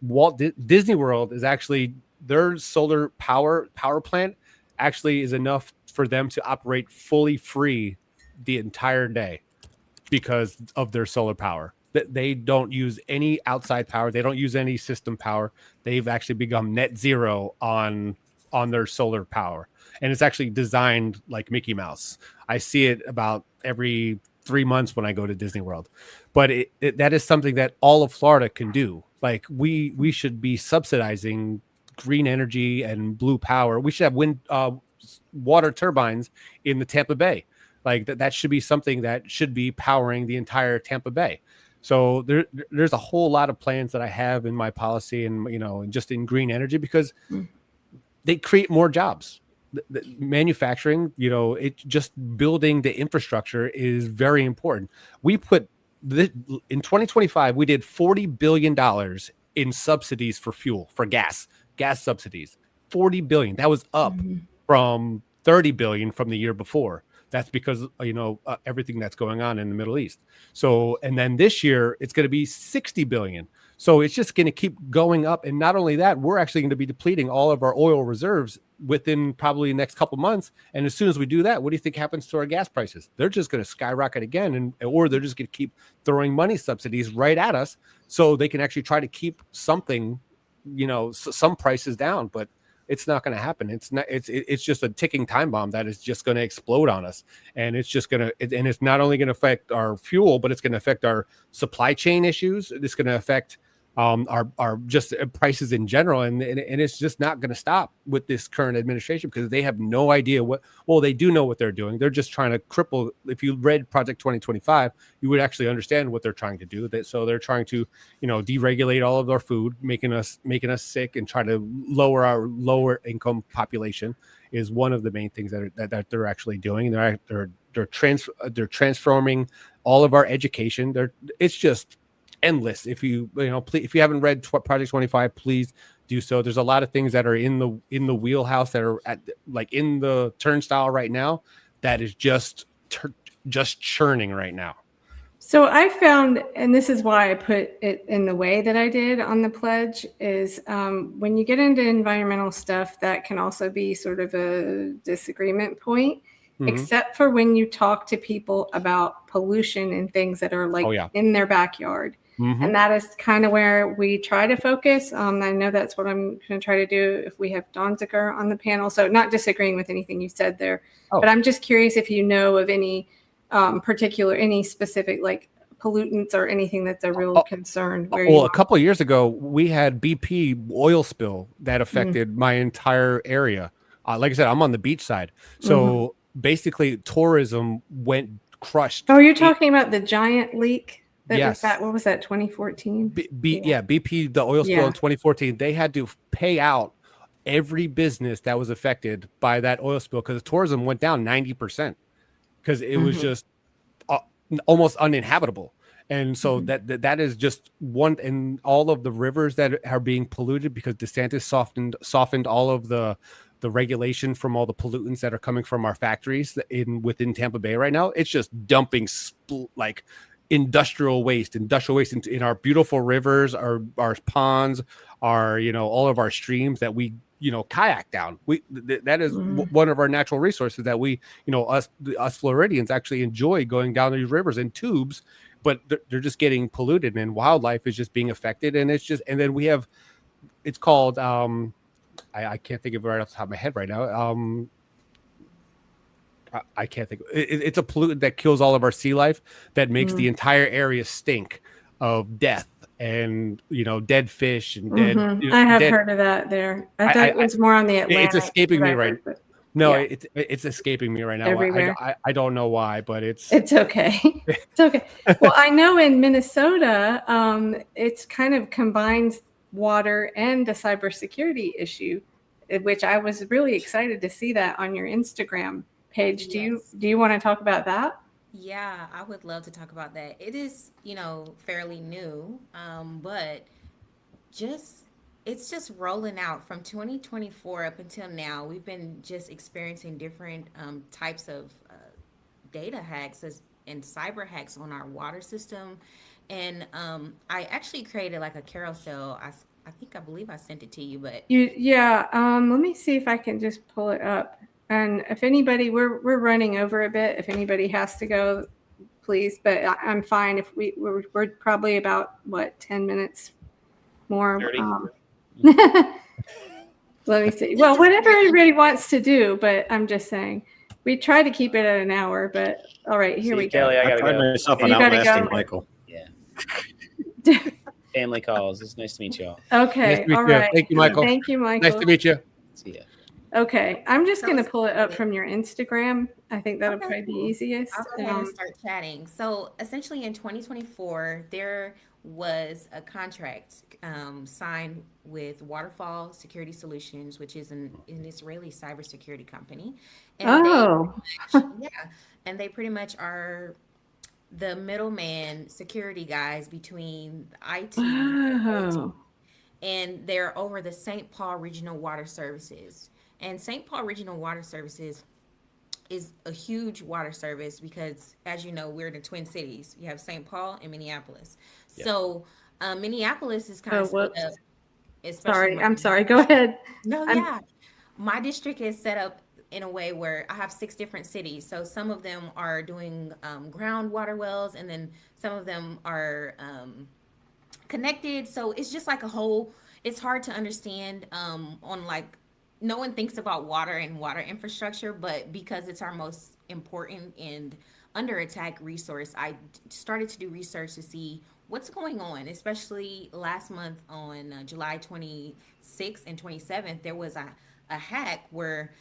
Disney World is actually, their solar power plant actually is enough for them to operate fully free the entire day because of their solar power. They don't use any outside power. They don't use any system power. They've actually become net zero on their solar power. And it's actually designed like Mickey Mouse. I see it about every 3 months when I go to Disney World. But that is something that all of Florida can do. Like we should be subsidizing green energy and blue power. We should have wind water turbines in the Tampa Bay. Like that should be something that should be powering the entire Tampa Bay. So there's a whole lot of plans that I have in my policy and, and just in green energy because they create more jobs. The manufacturing, it just building the infrastructure is very important. We put in 2025, we did $40 billion in subsidies for fuel, for gas subsidies, $40 billion. That was up from $30 billion from the year before. That's because, everything that's going on in the Middle East. So, and then this year it's going to be 60 billion. So it's just going to keep going up. And not only that, we're actually going to be depleting all of our oil reserves within probably the next couple months. And as soon as we do that, what do you think happens to our gas prices? They're just going to skyrocket again. Or they're just going to keep throwing money subsidies right at us so they can actually try to keep something, some prices down. But it's not going to happen. It's just a ticking time bomb that is just going to explode on us. And it's just and it's not only going to affect our fuel, but it's going to affect our supply chain issues. It's going to affect our just prices in general. And it's just not going to stop with this current administration because they have no idea they do know what they're doing. They're just trying to cripple. If you read Project 2025, you would actually understand what they're trying to do. So they're trying to, deregulate all of our food, making us sick and try to lower our lower income population is one of the main things that they're actually doing. They're transforming all of our education. It's just endless. If you haven't read Project 25, please do so. There's a lot of things that are in the wheelhouse that are in the turnstile right now that is just churning right now. So I found, and this is why I put it in the way that I did on the pledge, is when you get into environmental stuff, that can also be sort of a disagreement point, except for when you talk to people about pollution and things that are in their backyard. And that is kind of where we try to focus. I know that's what I'm going to try to do if we have Donziger on the panel. So not disagreeing with anything you said there, but I'm just curious if you know of any any specific pollutants or anything that's a real concern. A couple of years ago, we had BP oil spill that affected my entire area. Like I said, I'm on the beach side. So basically tourism went crushed. Oh, you're talking about the giant leak? Yes. What was that, 2014? BP, the oil spill in 2014. They had to pay out every business that was affected by that oil spill because tourism went down 90% because it was just almost uninhabitable. And so that is just one, and all of the rivers that are being polluted because DeSantis softened all of the regulation from all the pollutants that are coming from our factories within Tampa Bay right now. It's just dumping industrial waste in our beautiful rivers, our ponds, our all of our streams that we kayak down. That is one of our natural resources that we us Floridians actually enjoy going down these rivers in tubes, but they're just getting polluted and wildlife is just being affected. And then we have, it's called I can't think of it right off the top of my head right now. I can't think. It's a pollutant that kills all of our sea life that makes the entire area stink of death and dead fish and dead. I have heard of that there. I thought it was more on the Atlantic. It's escaping me right. No, Yeah. it's escaping me right now. Everywhere. I don't know why, but it's okay. It's okay. Well, I know in Minnesota, it's kind of combines water and the cybersecurity issue, which I was really excited to see that on your Instagram page. Yes. Do you want to talk about that? Yeah, I would love to talk about that. It is, fairly new, but just it's just rolling out from 2024 up until now. We've been just experiencing different types of data hacks and cyber hacks on our water system. And I actually created like a carousel. I believe I sent it to you, but Yeah. Let me see if I can just pull it up. And if anybody, we're running over a bit. If anybody has to go, please. But I'm fine. If we're probably about what 10 minutes more. 30. Let me see. this Well, is whatever very everybody wants to do, but I'm just saying we try to keep it at an hour. But all right, here See, we Kelly, go. I I gotta pride go. myself on You gotta outlasting go. Michael. Yeah. Family calls. It's nice to meet y'all. Okay. Nice to meet All you. right. Thank you, Michael. Thank you, Michael. Nice to meet you. See ya. Okay, I'm just So going to pull it up from your Instagram. I think that'll okay, probably be cool. easiest. I'll go ahead and start chatting. So essentially, in 2024, there was a contract signed with Waterfall Security Solutions, which is an Israeli cybersecurity company, and Oh, yeah, and they pretty much are the middleman security guys between the IT oh, and they're over the St. Paul Regional Water Services. And St. Paul Regional Water Services is a huge water service because, as you know, we're the Twin Cities. You have St. Paul and Minneapolis. Yeah. So Minneapolis is kind oh, of split whoops. up, especially Sorry. I'm my sorry. Go district. ahead. No, I'm yeah. My district is set up in a way where I have 6 different cities. So some of them are doing groundwater wells, and then some of them are connected. So it's just like a whole, it's hard to understand on like, no one thinks about water and water infrastructure, but because it's our most important and under attack resource, started to do research to see what's going on, especially last month on July 26th and 27th, there was a hack where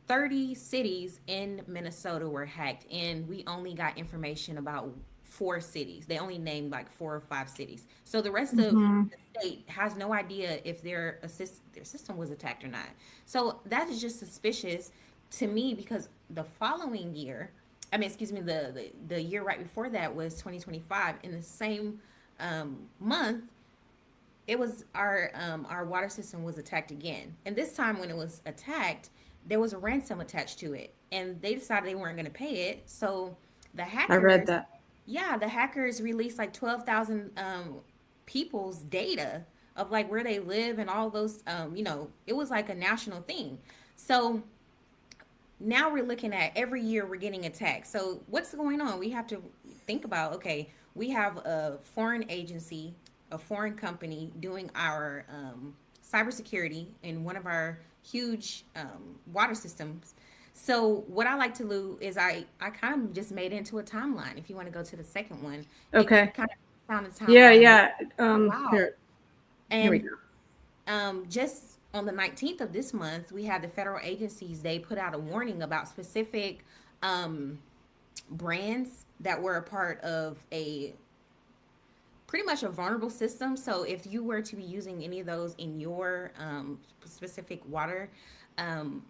30 cities in Minnesota were hacked, and we only got information about 4 cities. They only named like 4 or 5 cities. So the rest of mhm. the state has no idea if their system was attacked or not. So that is just suspicious to me because the following year, I mean, excuse me, the year right before that was 2025. In the same month, it was our water system was attacked again, and this time when it was attacked, there was a ransom attached to it, and they decided they weren't going to pay it. So the I read hackers, that. yeah, the hackers released like 12,000 people's data of like where they live and all those. It was like a national thing. So now we're looking at every year we're getting attacked. So what's going on? We have to think about, okay, we have a foreign agency, a foreign company doing our cybersecurity in one of our huge water systems. So what I like to do is I kind of just made it into a timeline. If you want to go to the second one, it Okay. kind of found a Yeah, timeline. yeah. Wow. Here we And go. just on the 19th of this month, we had the federal agencies, they put out a warning about specific brands that were a part of a pretty much a vulnerable system. So if you were to be using any of those in your specific water um,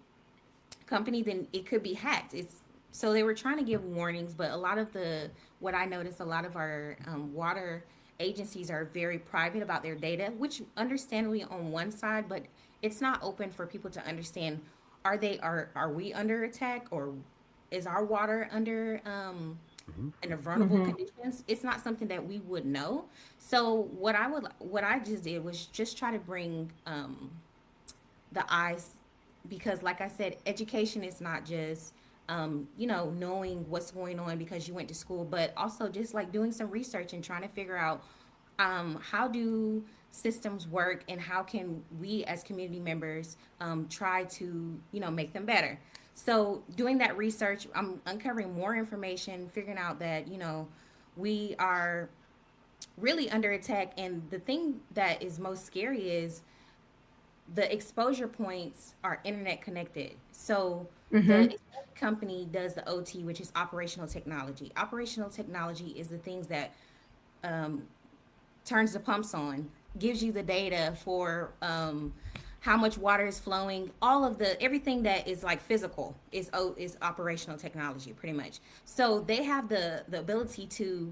company, then it could be hacked. It's so they were trying to give warnings, but a lot of what I noticed, a lot of our water agencies are very private about their data, which understandably on one side, but it's not open for people to understand. Are we under attack, or is our water under in a vulnerable Mhm. conditions? It's not something that we would know. So what I just did was just try to bring the eyes, because like I said, education is not just knowing what's going on because you went to school, but also just like doing some research and trying to figure out how do systems work, and how can we as community members try to make them better. So doing that research, I'm uncovering more information, figuring out that we are really under attack. And the thing that is most scary is the exposure points are internet connected. So Mm-hmm. the company does the OT, which is operational technology. Operational technology is the things that turns the pumps on, gives you the data for how much water is flowing. All of the everything that is like physical is operational technology, pretty much. So they have the ability to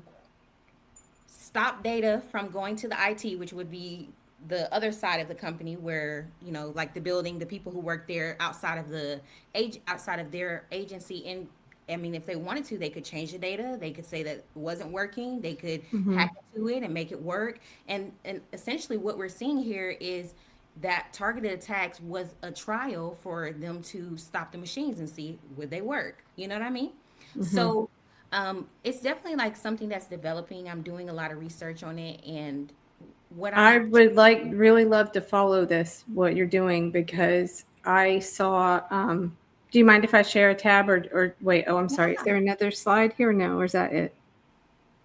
stop data from going to the IT, which would be the other side of the company, where like the building, the people who work there outside of outside of their agency. And I mean, if they wanted to, they could change the data. They could say that it wasn't working. They could Mm-hmm. hack into it and make it work. And essentially, what we're seeing here is that targeted attacks was a trial for them to stop the machines and see would they work. You know what I mean? Mm-hmm. So it's definitely like something that's developing. I'm doing a lot of research on it, and what I I'm would really love to follow what you're doing, because I saw, do you mind if I share a tab, or wait, oh, I'm sorry. Is there another slide here? No, or is that it?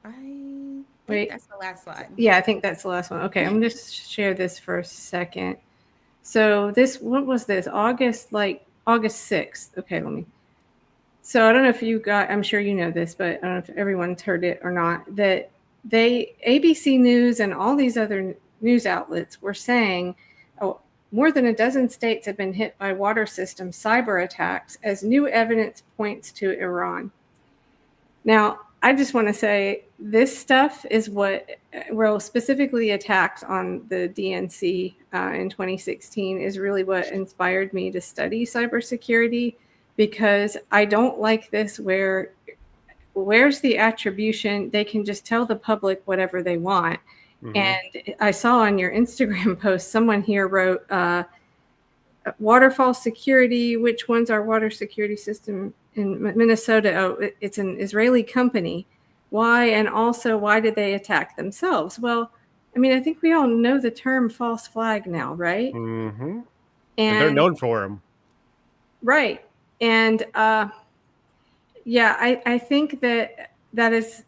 I think Wait, that's the last slide. yeah, I think that's the last one. Okay, I'm going to share this for a second. So what was this? August 6th. Okay, so I don't know if you got, I'm sure you know this, but I don't know if everyone's heard it or not, that ABC News and all these other news outlets were saying, oh, more than a dozen states have been hit by water system cyber attacks as new evidence points to Iran. Now, I just want to say this stuff is what, well, specifically attacks on the DNC in 2016 is really what inspired me to study cybersecurity, because I don't like this where's the attribution? They can just tell the public whatever they want. Mhm. And I saw on your Instagram post, someone here wrote, waterfall security, which one's our water security system in Minnesota? Oh, it's an Israeli company. Why? And also, why did they attack themselves? Well, I mean, I think we all know the term false flag now, right? Mm-hmm. And they're And known for them. right. And yeah, I think that is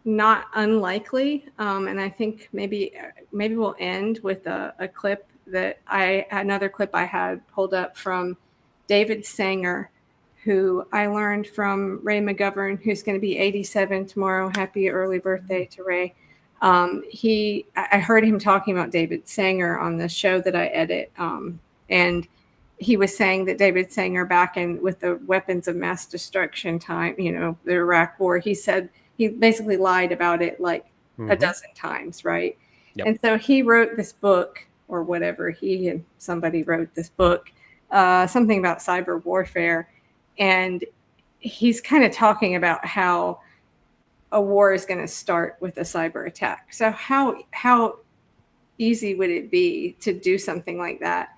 not unlikely. And I think maybe we'll end with a clip another clip I had pulled up from David Sanger, who I learned from Ray McGovern, who's going to be 87 tomorrow. Happy early birthday to Ray. I heard him talking about David Sanger on the show that I edit. And he was saying that David Sanger, back with the weapons of mass destruction time, the Iraq war, he said he basically lied about it like a dozen times, right? Yep. And so he wrote this book, or whatever, he and somebody wrote this book, something about cyber warfare. And he's kind of talking about how a war is going to start with a cyber attack. So how easy would it be to do something like that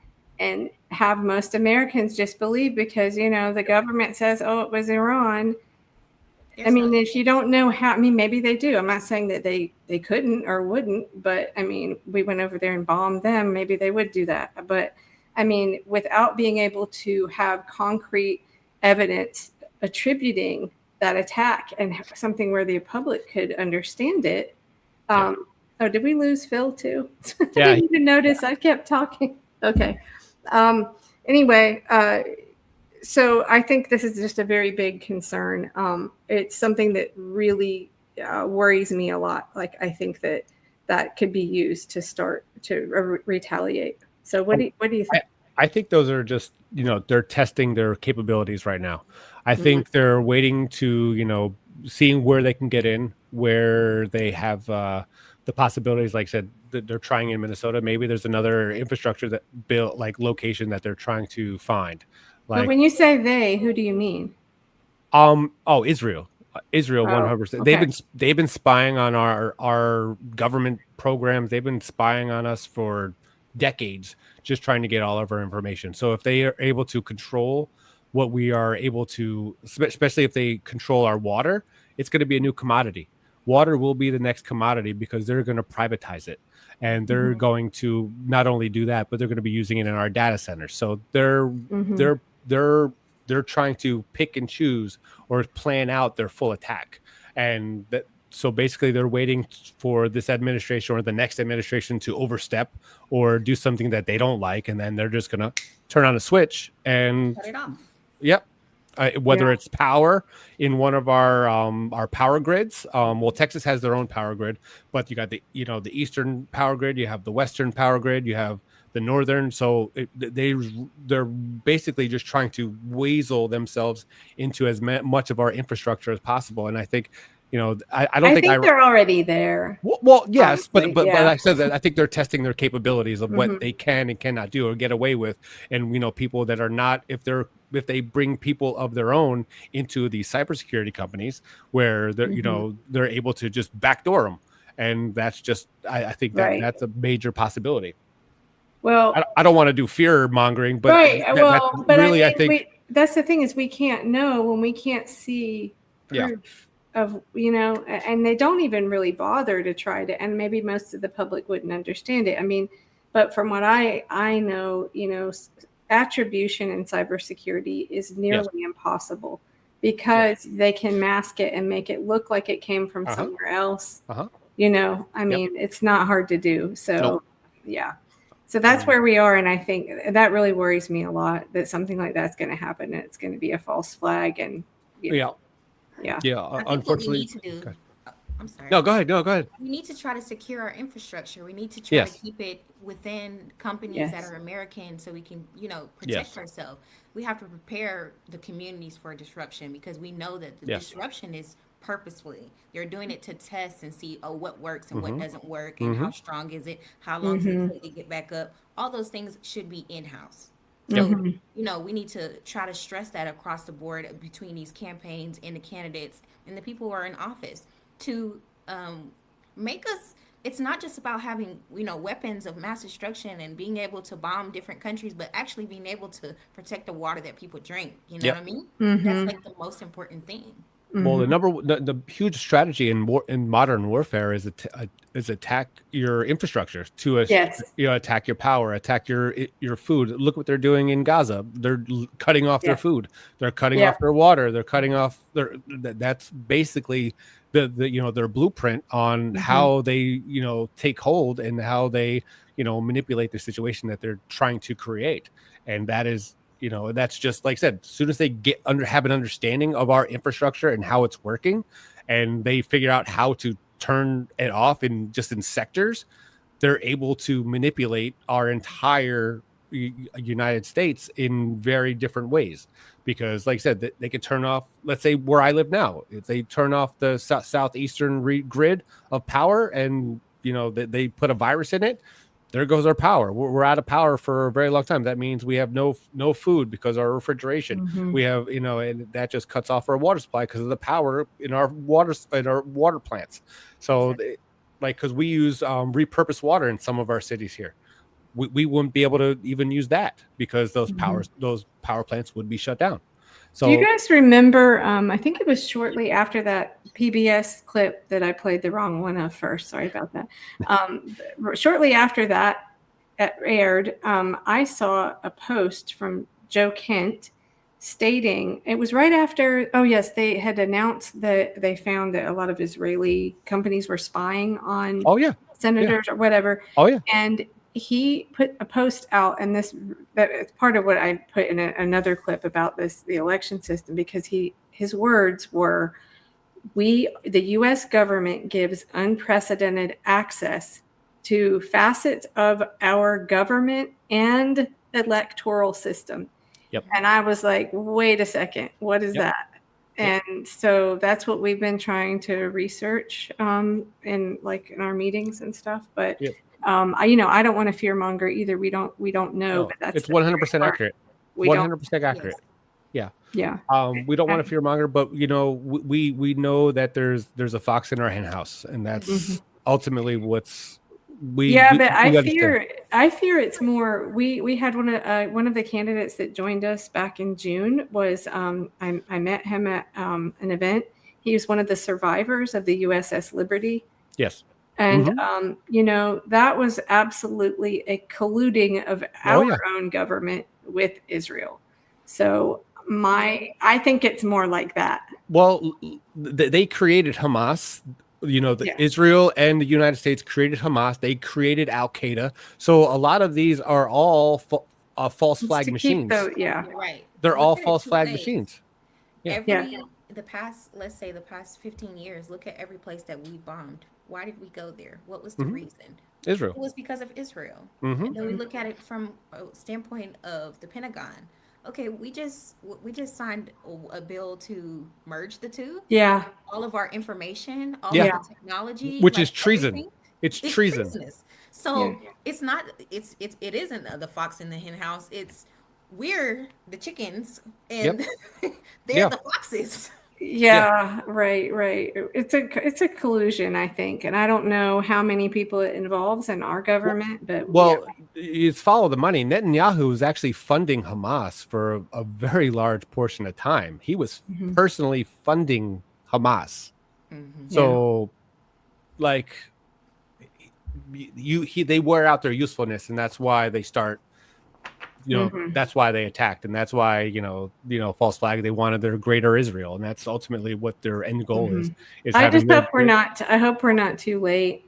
and have most Americans just believe, because the government says, oh, it was Iran. I mean, if you don't know how, I mean, maybe they do. I'm not saying that they couldn't or wouldn't, but I mean, we went over there and bombed them. Maybe they would do that. But I mean, without being able to have concrete evidence attributing that attack and something where the public could understand it. Oh, did we lose Phil too? Yeah. I didn't even notice. I kept talking. Okay. Anyway, so I think this is just a very big concern. It's something that really worries me a lot. Like, I think that could be used to start to retaliate. So what do you think? I think those are just, they're testing their capabilities right now. I think they're waiting to, seeing where they can get in, where they have the possibilities. Like I said, that they're trying in Minnesota. Maybe there's another infrastructure that built location that they're trying to find. But when you say they, who do you mean? Israel. Israel, 100%. Okay. They've been spying on our government programs. They've been spying on us for decades, just trying to get all of our information. So if they are able to control what we are able to, especially if they control our water, it's going to be a new commodity. Water will be the next commodity, because they're going to privatize it, and they're going to not only do that, but they're going to be using it in our data centers. So they're trying to pick and choose or plan out their full attack. And So basically, they're waiting for this administration or the next administration to overstep or do something that they don't like, and then they're just gonna turn on a switch and Cut it off. yep. Whether Yeah. it's power in one of our power grids. Well, Texas has their own power grid, but you got the eastern power grid, you have the western power grid, you have the northern. So they're basically just trying to weasel themselves into as much of our infrastructure as possible. And I think, I don't think they're already there. well, yes, honestly, but yeah. I said that I think they're testing their capabilities of what Mhm. they can and cannot do or get away with. And people that are not, if they bring people of their own into these cybersecurity companies where they're they're able to just backdoor them, and that's just I think that Right. that's a major possibility. Well, I don't want to do fear mongering, but right. Well, that's but really I mean, I think that's the thing is we can't know when we can't see Yeah. proof of, and they don't even really bother to try to, and maybe most of the public wouldn't understand it. I mean, but from what I know, attribution in cybersecurity is nearly impossible because they can mask it and make it look like it came from somewhere else. I mean, it's not hard to do. So, Nope. yeah. So that's where we are. And I think that really worries me a lot that something like that's going to happen and it's going to be a false flag. And, yeah. I think Unfortunately, what we need to do. I'm sorry. No, go ahead. No, go ahead. We need to try to secure our infrastructure. We need to try Yes. to keep it within companies Yes. that are American so we can, protect Yes. ourselves. We have to prepare the communities for disruption because we know that the Yes. disruption is purposefully. They're doing it to test and see, what works and what doesn't work and how strong is it, how long does it take to get back up. All those things should be in-house. So, we need to try to stress that across the board between these campaigns and the candidates and the people who are in office to make us, it's not just about having, weapons of mass destruction and being able to bomb different countries, but actually being able to protect the water that people drink. You know what I mean? That's like the most important thing. Well, the huge strategy in modern warfare is attack your infrastructure to attack your power, attack your food. Look what they're doing in Gaza. They're cutting off their food. They're cutting off their water. They're cutting off that's basically their blueprint on how they take hold and how they manipulate the situation that they're trying to create. And that is that's just like I said, as soon as they have an understanding of our infrastructure and how it's working, and they figure out how to turn it off in sectors, they're able to manipulate our entire United States in very different ways. Because like I said, they could turn off, let's say where I live now, if they turn off the southeastern grid of power and they put a virus in it, there goes our power. We're out of power for a very long time. That means we have no food because our refrigeration. We have, and that just cuts off our water supply because of the power in our water plants. So, because we use repurposed water in some of our cities here, we wouldn't be able to even use that because those power plants would be shut down. So, do you guys remember? I think it was shortly after that PBS clip that I played the wrong one of first. Sorry about that. Shortly after that aired, I saw a post from Joe Kent stating it was right after. Oh yes, they had announced that they found that a lot of Israeli companies were spying on senators or whatever. And he put a post out, and that's part of what I put in another clip about the election system, because his words were, the U.S. government gives unprecedented access to facets of our government and electoral system. And I was like, wait a second, what is that? And so that's what we've been trying to research in our meetings and stuff. But I don't want to fearmonger either. We don't know. But that's it's 100% accurate. 100% accurate. Yeah. We don't want to fearmonger, but we know that there's a fox in our hen house, and that's ultimately what's I fear it's more. We had one of the candidates that joined us back in June was I met him at an event. He was one of the survivors of the USS Liberty. Yes. And that was absolutely a colluding of our own government with Israel. So I think it's more like that. Well, they created Hamas Israel and the United States created Hamas. They created Al Qaeda. So a lot of these are all false Just flag to keep machines. yeah. Right. They're all Look at it false two flag ways. machines. Yeah. The past, let's say the past 15 years, look at every place that we bombed. Why did we go there? What was the reason? Israel. It was because of Israel. Mhm. And then we look at it from a standpoint of the Pentagon. Okay, we just signed a bill to merge the two. Yeah. All of our information, all Yeah. of the technology, Which like is treason. everything, It's treason. treasonous. So it's not. It isn't the fox in the hen house. We're the chickens, and they're the foxes. Yeah, right. It's a collusion, I think, and I don't know how many people it involves in our government, but it's follow the money. Netanyahu was actually funding Hamas for a very large portion of time. He was personally funding Hamas. So, like, they wear out their usefulness, and that's why they start. That's why they attacked, and that's why false flag. They wanted their greater Israel, and that's ultimately what their end goal is. I just hope we're not. I hope we're not too late.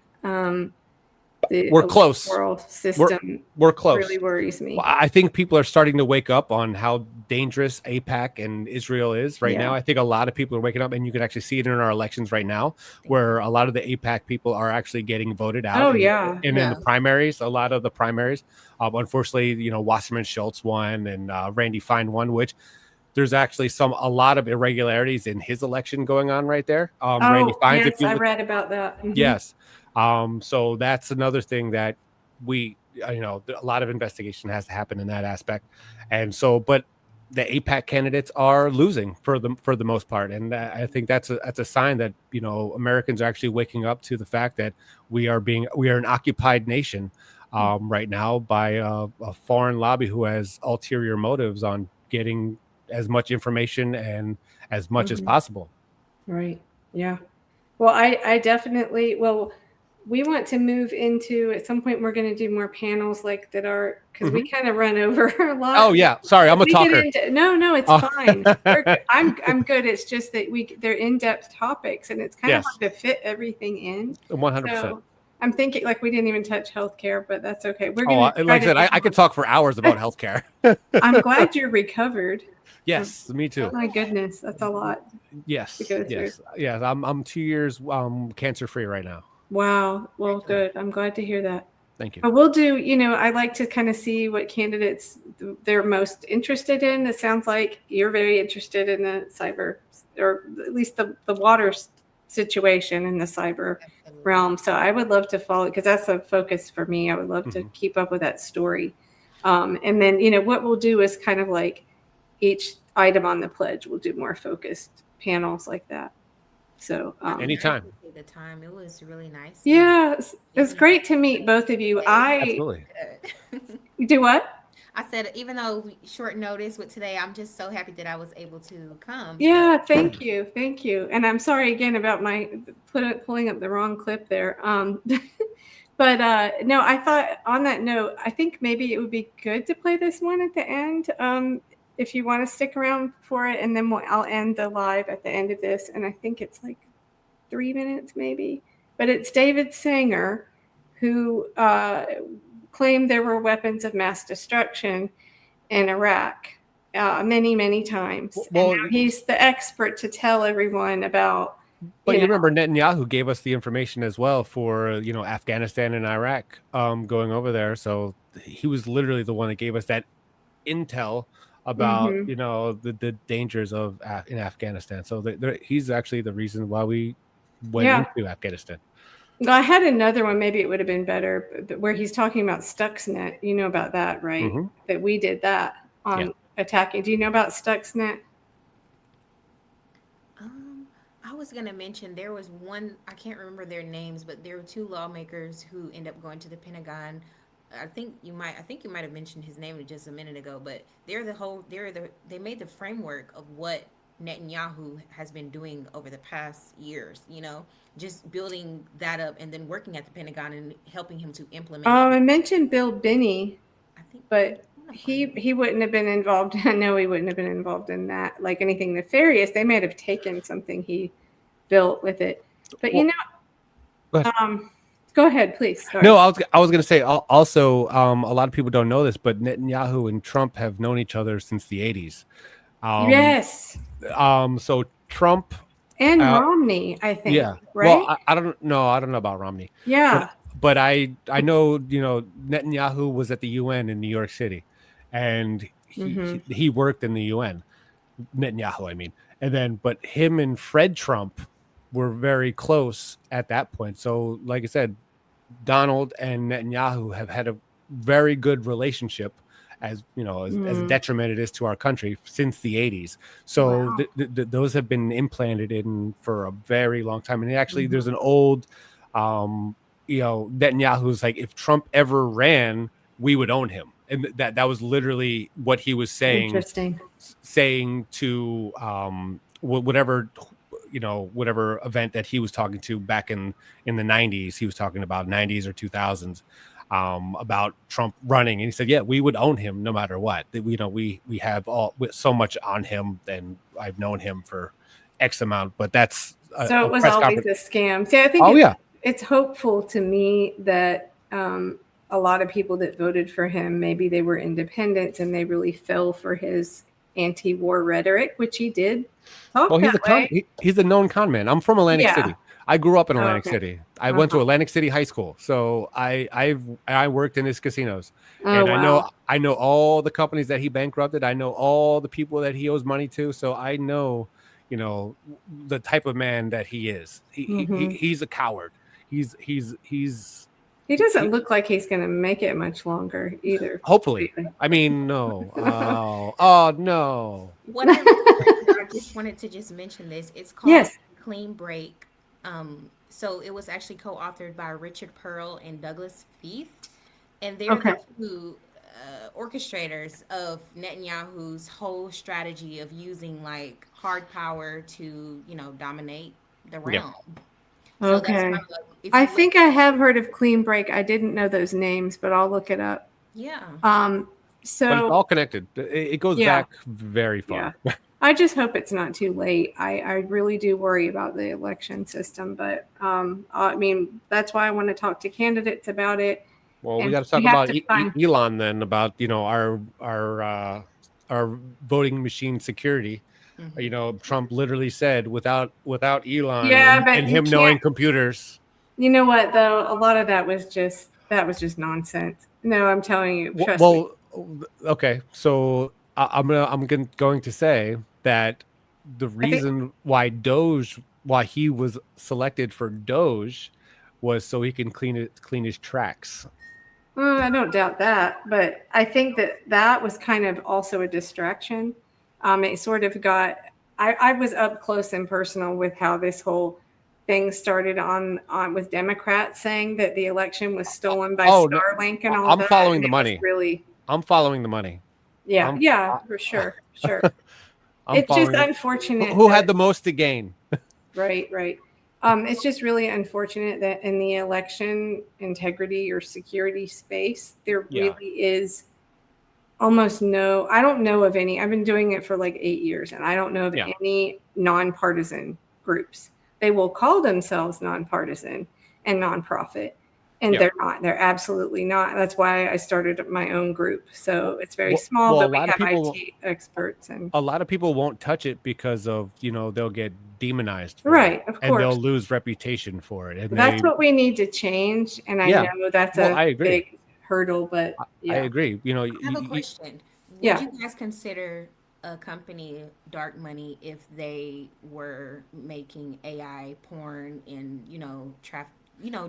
We're close. World system. We're close. Really worries me. Well, I think people are starting to wake up on how dangerous AIPAC and Israel is right now. I think a lot of people are waking up, and you can actually see it in our elections right now, where a lot of the AIPAC people are actually getting voted out. And in the primaries, a lot of the primaries, unfortunately, Wasserman Schultz won and Randy Fine won, which there's actually a lot of irregularities in his election going on right there. Randy Fine, I read about that. Yes. So that's another thing that a lot of investigation has to happen in that aspect. And so, but the AIPAC candidates are losing for the most part. And I think that's a sign that, Americans are actually waking up to the fact that we are an occupied nation right now by a foreign lobby who has ulterior motives on getting as much information and as much as possible. Right. Yeah. Well, I definitely, we want to move into, at some point, we're going to do more panels like that are, because we kind of run over a lot. Oh yeah. Sorry. I'm a talker. No, it's fine. I'm good. It's just that they're in-depth topics, and it's kind of hard to fit everything in. 100%. So I'm thinking we didn't even touch healthcare, but that's okay. We're going to, like I said, I could talk for hours about healthcare. I'm glad you're recovered. Yes, me too. Oh my goodness, that's a lot. Yes. I'm 2 years cancer free right now. Wow. Well, good. I'm glad to hear that. Thank you. But we'll do, I like to kind of see what candidates they're most interested in. It sounds like you're very interested in the cyber, or at least the water situation in the cyber realm. So I would love to follow, because that's a focus for me. I would love to keep up with that story. And then, what we'll do is kind of like each item on the pledge, we'll do more focused panels like that. So anytime. The time, it was really nice. Yeah, it's great to meet both of you. Absolutely. Do what? I said, even though short notice with today, I'm just so happy that I was able to come. Yeah, thank you. And I'm sorry again about my pulling up the wrong clip there. But no, I thought on that note, I think maybe it would be good to play this one at the end. If you want to stick around for it, and then I'll end the live at the end of this. And I think it's like 3 minutes maybe, but it's David Sanger, who claimed there were weapons of mass destruction in Iraq many, many times. Well, and now he's the expert to tell everyone about. But you remember Netanyahu gave us the information as well for, Afghanistan and Iraq going over there. So he was literally the one that gave us that intel about, the dangers of in Afghanistan. So he's actually the reason why we went into Afghanistan. Well, I had another one. Maybe it would have been better, but where he's talking about Stuxnet. You know about that, right? That we did that on attacking. Do you know about Stuxnet? I was going to mention there was one, I can't remember their names, but there were two lawmakers who end up going to the Pentagon. I think you might have mentioned his name just a minute ago, but they made the framework of what Netanyahu has been doing over the past years, just building that up and then working at the Pentagon and helping him to implement. I mentioned Bill Binney, but he wouldn't have been involved. I know he wouldn't have been involved in that, like anything nefarious. They might have taken something he built with it. But Go ahead, please. Sorry. No, I was going to say also, a lot of people don't know this, but Netanyahu and Trump have known each other since the 80s. Yes. So Trump And Romney, I think. Yeah. Right? Well, I don't know. I don't know about Romney. Yeah. But I know, Netanyahu was at the UN in New York City, and he worked in the UN. Netanyahu, I mean. And then, but him and Fred Trump were very close at that point. So, like I said, Donald and Netanyahu have had a very good relationship, as as detriment it is to our country, since the 80s. So those have been implanted in for a very long time. And actually, there's an old, Netanyahu's like, if Trump ever ran, we would own him. And that was literally what he was saying. Interesting. Saying to whatever event that he was talking to back in the 90s. He was talking about 90s or 2000s. About Trump running, and he said, "Yeah, we would own him no matter what. We have so much on him, and I've known him for X amount." But that's so it was always a scam. See, I think it's hopeful to me that a lot of people that voted for him, maybe they were independents and they really fell for his anti-war rhetoric, which he did. He's a known con man. I'm from Atlantic City. I grew up in Atlantic City. I went to Atlantic City High School, so I worked in his casinos, and I know all the companies that he bankrupted. I know all the people that he owes money to. So I know, the type of man that he is. He's a coward. He doesn't look like he's going to make it much longer either. Hopefully, I mean, no. Oh no. What I just wanted to just mention this. It's called Clean Break. So it was actually co-authored by Richard Pearl and Douglas Feith, and they're the two orchestrators of Netanyahu's whole strategy of using like hard power to, dominate the realm. So okay. I think I have heard of Clean Break. I didn't know those names, but I'll look it up. Yeah. So but it's all connected. It goes back very far. Yeah. I just hope it's not too late. I really do worry about the election system, but I mean, that's why I want to talk to candidates about it. Well, we got to talk about Elon then, about our voting machine security. Trump literally said without Elon and him knowing computers. You know what though? A lot of that was just nonsense. No, I'm telling you. Trust me. Okay, so I'm going to say that the reason why he was selected for Doge was so he can clean his tracks. I don't doubt that, but I think that was kind of also a distraction. It sort of got. I was up close and personal with how this whole thing started on with Democrats saying that the election was stolen by Starlink and all that. I'm following the money. Really, I'm following the money. Yeah, for sure. It's just unfortunate. Who had the most to gain? Right. It's just really unfortunate that in the election integrity or security space, there really is almost no. I don't know of any. I've been doing it for like 8 years, and I don't know of any nonpartisan groups. They will call themselves nonpartisan and nonprofit. And they're not. They're absolutely not. That's why I started my own group. So it's very small, but we have IT experts. And a lot of people won't touch it because of, they'll get demonized. Right, of course. And they'll lose reputation for it. And that's what we need to change. And I know that's a big hurdle, but I agree. I have a question. Would you guys consider a company dark money if they were making AI porn and,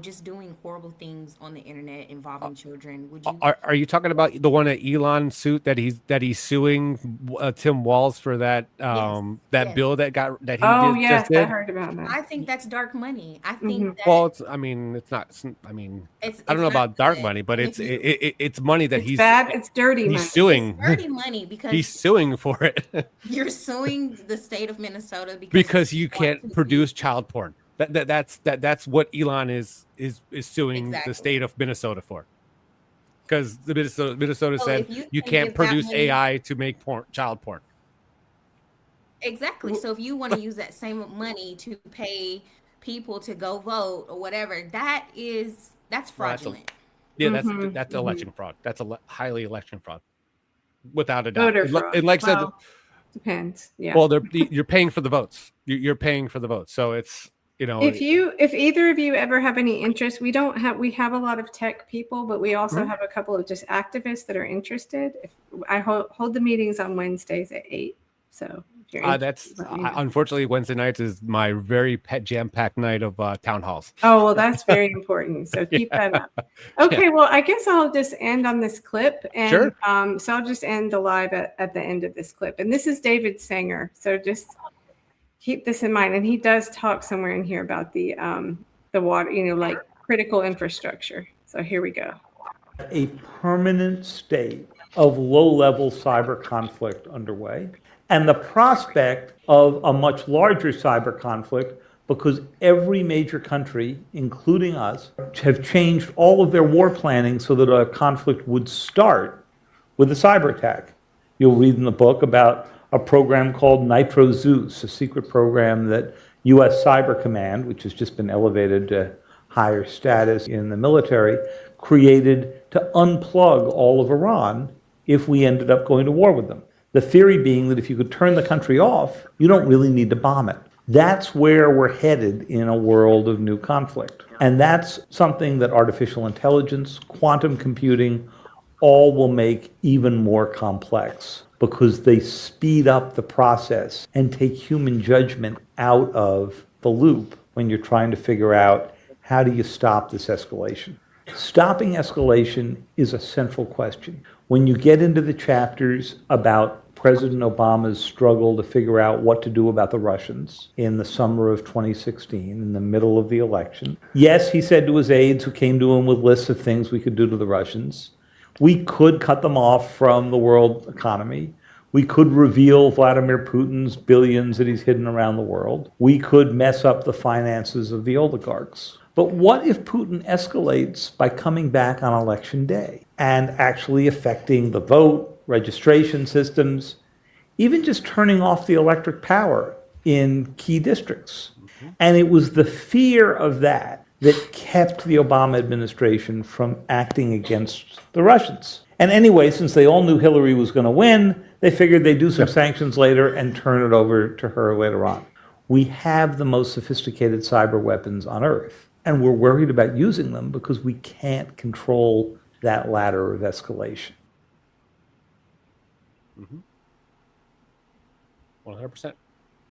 just doing horrible things on the internet involving children? Would you? Are you talking about the one at Elon suit that he's suing Tim Walz for that bill that he just did? I heard about that. I think that's dark money. I think that, well, it's not. I don't know about dark money, but it's money that he's bad. It's dirty money. He's suing. It's dirty money because he's suing for it. You're suing the state of Minnesota because you can't produce child porn. That's what Elon is suing the state of Minnesota for, because the Minnesota said you can't produce AI to make child porn. Exactly. So if you want to use that same money to pay people to go vote or whatever, that's fraudulent. Yeah, that's election fraud. That's highly election fraud, without a doubt. Voter fraud. And like I said, Well, depends. Yeah. well, you're paying for the votes. You're paying for the votes, so it's if either of you ever have any interest, we have a lot of tech people, but we also have a couple of just activists that are interested. If I hold the meetings on Wednesdays at 8, so if you're interested, let me know. Unfortunately, Wednesday nights is my very jam-packed night of town halls. Oh, well, that's very important. So keep that up. Okay, well, I guess I'll just end on this clip. And Sure. So I'll just end the live at the end of this clip. And this is David Sanger. So just keep this in mind. And he does talk somewhere in here about the water, like critical infrastructure. So here we go. A permanent state of low-level cyber conflict underway, and the prospect of a much larger cyber conflict because every major country, including us, have changed all of their war planning so that a conflict would start with a cyber attack. You'll read in the book about a program called Nitro Zeus, a secret program that U.S. Cyber Command, which has just been elevated to higher status in the military, created to unplug all of Iran if we ended up going to war with them. The theory being that if you could turn the country off, you don't really need to bomb it. That's where we're headed in a world of new conflict. And that's something that artificial intelligence, quantum computing, all will make even more complex because they speed up the process and take human judgment out of the loop when you're trying to figure out how do you stop this escalation. Stopping escalation is a central question. When you get into the chapters about President Obama's struggle to figure out what to do about the Russians in the summer of 2016, in the middle of the election, yes, he said to his aides who came to him with lists of things we could do to the Russians, we could cut them off from the world economy. We could reveal Vladimir Putin's billions that he's hidden around the world. We could mess up the finances of the oligarchs. But what if Putin escalates by coming back on election day and actually affecting the vote, registration systems, even just turning off the electric power in key districts? And it was the fear of that that kept the Obama administration from acting against the Russians. And anyway, since they all knew Hillary was going to win, they figured they'd do some sanctions later and turn it over to her later on. We have the most sophisticated cyber weapons on Earth, and we're worried about using them because we can't control that ladder of escalation. 100%.